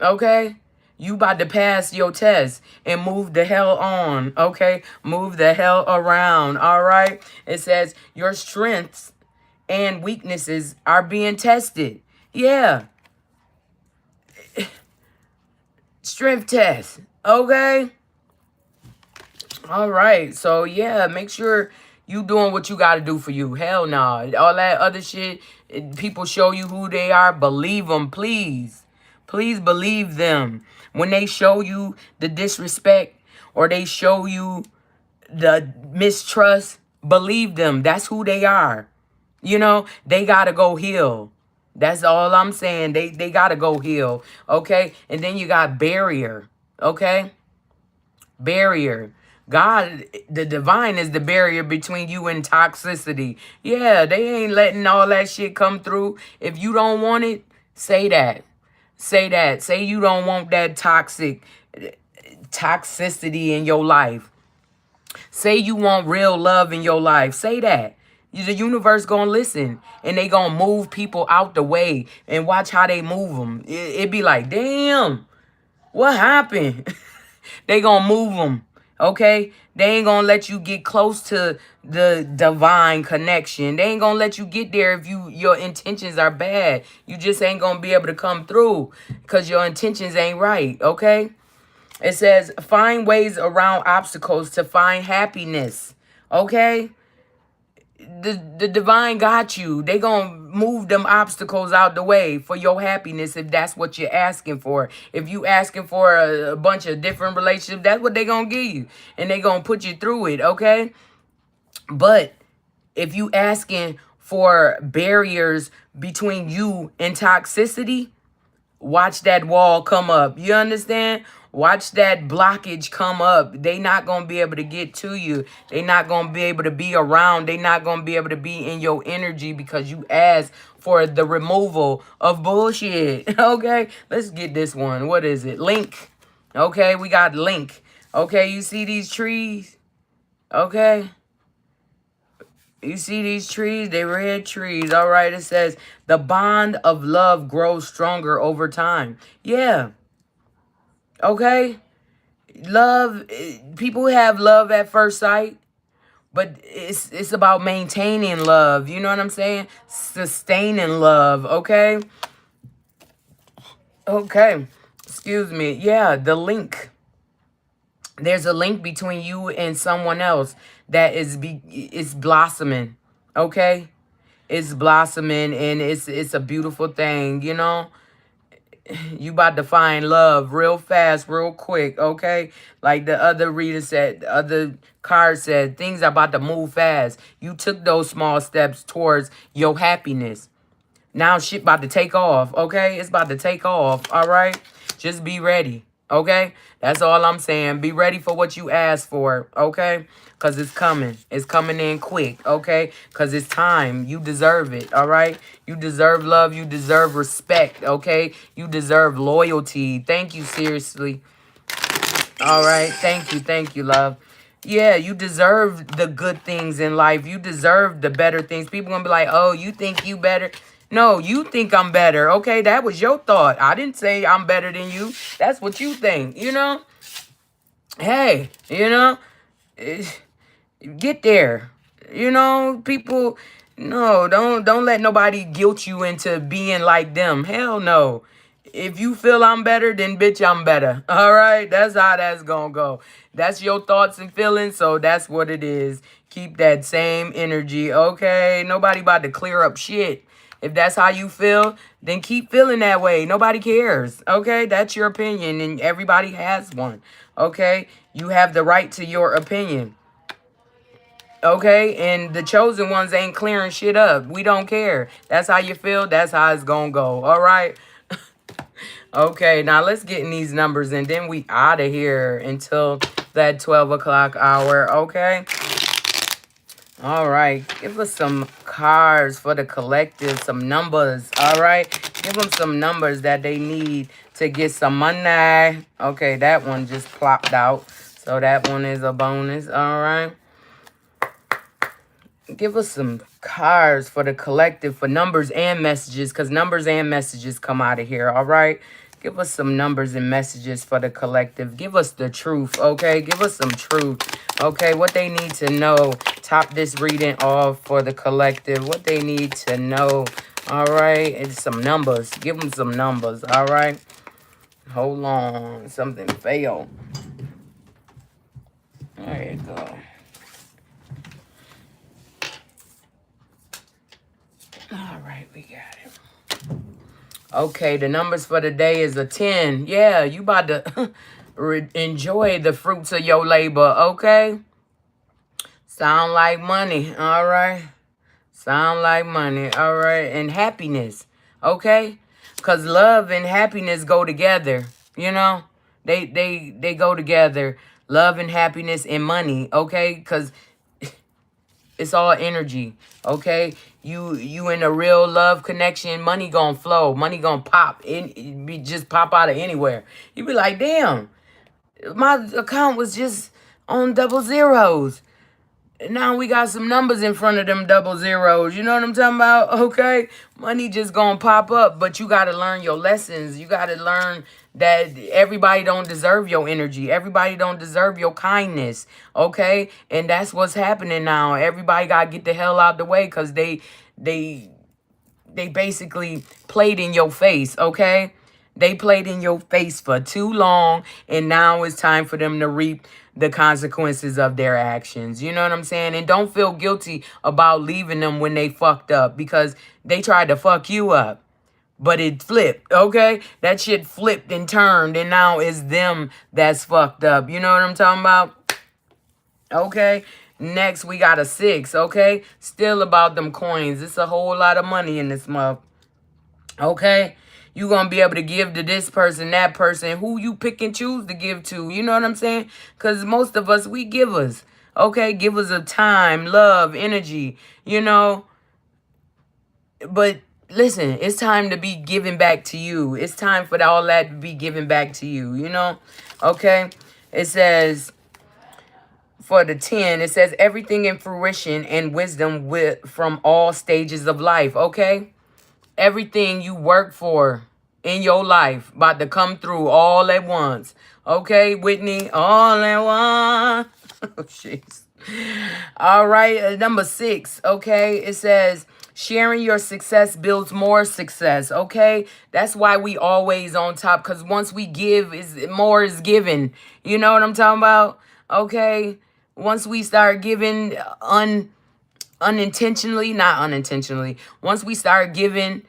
okay? You about to pass your test and move the hell on, okay? Move the hell around, all right? It says your strengths and weaknesses are being tested. Yeah, strength test, okay? All right. So, yeah, make sure you doing what you got to do for you. Hell no. All that other shit, people show you who they are. Believe them, please. Please believe them. When they show you the disrespect or they show you the mistrust, believe them. That's who they are. You know, they got to go heal. That's all I'm saying. They got to go heal. Okay? And then you got barrier. Okay? Barrier. God, the divine is the barrier between you and toxicity. Yeah, they ain't letting all that shit come through. If you don't want it, say that. Say that. Say you don't want that toxicity in your life. Say you want real love in your life. Say that. The universe gonna listen and they gonna move people out the way and watch how they move them. It be like, damn, what happened? They gonna move them, okay? They ain't gonna let you get close to the divine connection. They ain't gonna let you get there if your intentions are bad. You just ain't gonna be able to come through because your intentions ain't right, okay? It says, find ways around obstacles to find happiness, okay? The divine got you. They gonna move them obstacles out the way for your happiness if that's what you're asking for. If you asking for a bunch of different relationships, that's what they gonna give you. And they gonna put you through it, okay? But if you asking for barriers between you and toxicity, watch that wall come up. You understand? Watch that blockage come up. They not going to be able to get to you. They not going to be able to be around. They not going to be able to be in your energy because you asked for the removal of bullshit. Okay? Let's get this one. What is it? Link. Okay? We got link. Okay? You see these trees? Okay? You see these trees? They're red trees. All right. It says the bond of love grows stronger over time. Yeah. Okay. Love. People have love at first sight, but it's about maintaining love. You know what I'm saying? Sustaining love. Okay. Okay. Excuse me. Yeah. The link. There's a link between you and someone else that is blossoming, okay? It's blossoming and it's a beautiful thing, you know? You about to find love real fast, real quick, okay? Like the other reader said, the other card said, things are about to move fast. You took those small steps towards your happiness. Now shit about to take off, okay? It's about to take off, all right? Just be ready, okay? That's all I'm saying. Be ready for what you asked for, okay? Because it's coming. It's coming in quick, okay? Because it's time. You deserve it, all right? You deserve love. You deserve respect, okay? You deserve loyalty. Thank you, seriously. All right. Thank you, love. Yeah, you deserve the good things in life. You deserve the better things. People gonna be like, oh, you think you better? No, you think I'm better. Okay, that was your thought. I didn't say I'm better than you. That's what you think, you know? Hey, you know? Eh, get there. You know, people, no, don't let nobody guilt you into being like them. Hell no. If you feel I'm better, then bitch, I'm better. All right? That's how that's gonna go. That's your thoughts and feelings, so that's what it is. Keep that same energy, okay? Nobody about to clear up shit. If that's how you feel, then keep feeling that way. Nobody cares, okay? That's your opinion, and everybody has one, okay? You have the right to your opinion. Okay, and the chosen ones ain't clearing shit up. We don't care. That's how you feel. That's how it's gonna go. All right. Okay, now let's get in these numbers and then we out of here until that 12 o'clock hour. Okay. All right. Give us some cards for the collective, some numbers. All right. Give them some numbers that they need to get some money. Okay, that one just plopped out. So that one is a bonus. All right. Give us some cards for the collective for numbers and messages, because numbers and messages come out of here. All right. Give us some numbers and messages for the collective. Give us the truth. Okay. Give us some truth. Okay. What they need to know. Top this reading off for the collective. What they need to know. All right. And some numbers. Give them some numbers. All right. Hold on. Something failed. There you go. All right, we got it. Okay, the numbers for the day is a 10. Yeah, you about to enjoy the fruits of your labor, okay? Sound like money, all right? Sound like money, all right? And happiness, okay? Because love and happiness go together, you know? They go together. Love and happiness and money, okay? Because it's all energy, okay? You in a real love connection, money gonna flow, money gonna pop, just pop out of anywhere. You be like, damn, my account was just on double zeros. Now we got some numbers in front of them double zeros. You know what I'm talking about? Okay. Money just gonna pop up, but you gotta learn your lessons. You gotta learn that everybody don't deserve your energy. Everybody don't deserve your kindness. Okay. And that's what's happening now. Everybody gotta get the hell out the way because they basically played in your face. Okay. They played in your face for too long, and now it's time for them to reap the consequences of their actions. You know what I'm saying? And don't feel guilty about leaving them when they fucked up, because they tried to fuck you up, but it flipped, okay? That shit flipped and turned, and now it's them that's fucked up. You know what I'm talking about? Okay? Next, we got a 6, okay? Still about them coins. It's a whole lot of money in this month. Okay? You're going to be able to give to this person, that person, who you pick and choose to give to. You know what I'm saying? Because most of us, we givers. Okay? Givers of time, love, energy, you know. But listen, it's time to be giving back to you. It's time for all that to be given back to you, you know. Okay? It says, for the 10, it says everything in fruition and wisdom from all stages of life. Okay? Everything you work for in your life about to come through all at once. Okay, Whitney? All at once. Oh, jeez. All right, number 6, okay? It says, sharing your success builds more success, okay? That's why we always on top, because once we give, more is given. You know what I'm talking about? Okay? Once we start giving unintentionally, not unintentionally, once we start giving,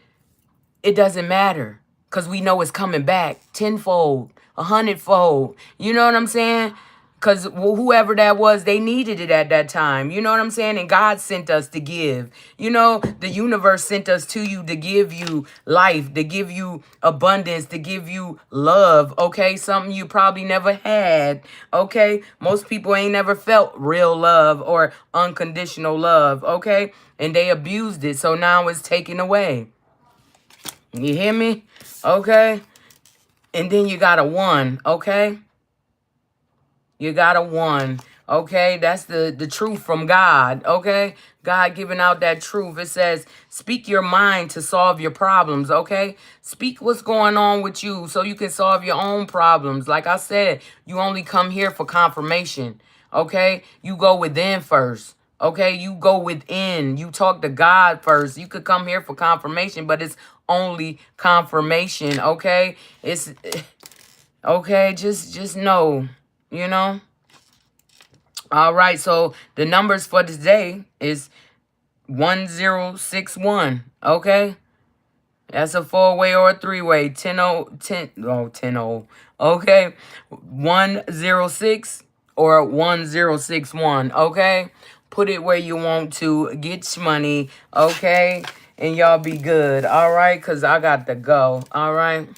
it doesn't matter, because we know it's coming back tenfold, 100-fold. You know what I'm saying? Because whoever that was, they needed it at that time. You know what I'm saying? And God sent us to give. You know, the universe sent us to you to give you life, to give you abundance, to give you love, okay? Something you probably never had, okay? Most people ain't never felt real love or unconditional love, okay? And they abused it, so now it's taken away. You hear me? Okay? And then you got a 1, okay? You got a 1, Okay, that's the truth from God. Okay, God giving out that truth. It says, speak your mind to solve your problems. Okay, speak what's going on with you so you can solve your own problems. Like I said, you only come here for confirmation. Okay, you go within first. Okay, you go within. You talk to God first. You could come here for confirmation, but it's only confirmation. Okay, it's okay. Just know, you know. All right, so the numbers for today is 1061. Okay, that's a four-way or a three-way. 10 0. Okay, 106 or 1061. Okay, put it where you want to get your money. Okay, and y'all be good. All right, because I got to go. All right.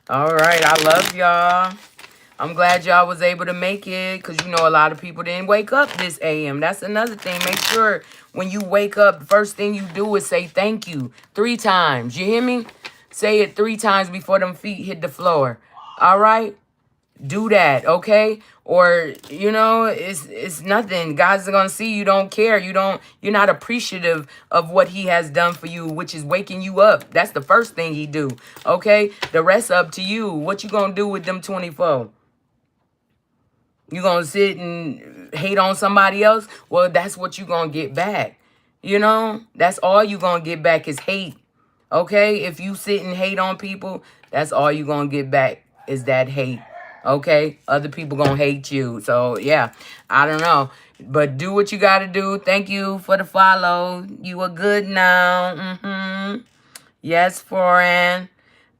All right, I love y'all. I'm glad y'all was able to make it because, you know, a lot of people didn't wake up this AM. That's another thing. Make sure when you wake up, the first thing you do is say thank you 3 times. You hear me? Say it 3 times before them feet hit the floor. All right? Do that, okay? Or, you know, it's nothing. God's gonna see you don't care. You're not appreciative of what he has done for you, which is waking you up. That's the first thing he do. Okay? The rest up to you. What you gonna do with them 24? You gonna sit and hate on somebody else? Well, that's what you gonna get back. You know? That's all you gonna get back is hate. Okay? If you sit and hate on people, that's all you gonna get back is that hate. Okay? Other people gonna hate you. So, yeah. I don't know. But do what you gotta do. Thank you for the follow. You are good now. Yes, foreign.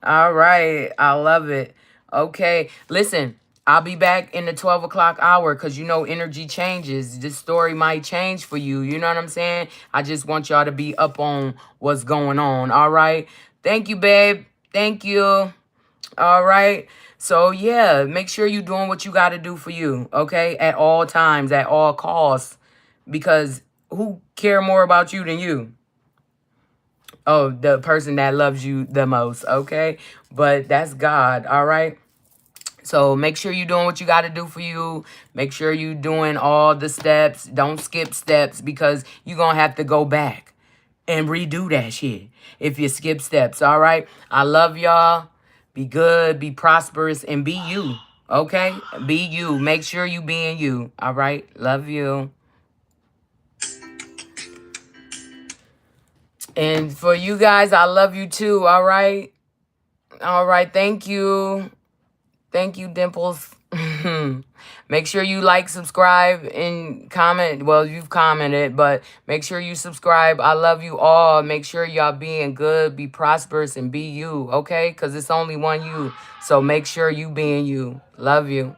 All right. I love it. Okay. Listen, I'll be back in the 12 o'clock hour because, you know, energy changes. This story might change for you. You know what I'm saying? I just want y'all to be up on what's going on. All right. Thank you, babe. Thank you. All right. So, yeah, make sure you're doing what you got to do for you. Okay. At all times, at all costs. Because who care more about you than you? Oh, the person that loves you the most, okay? But that's God, all right? So make sure you're doing what you got to do for you. Make sure you're doing all the steps. Don't skip steps because you're going to have to go back and redo that shit if you skip steps, all right? I love y'all. Be good, be prosperous, and be you, okay? Be you. Make sure you being you, all right? Love you. And for you guys, I love you too, all right? All right, thank you. Thank you, Dimples. Make sure you like, subscribe, and comment. Well, you've commented, but make sure you subscribe. I love you all. Make sure y'all being good, be prosperous, and be you, okay? Because it's only one you. So make sure you being you. Love you.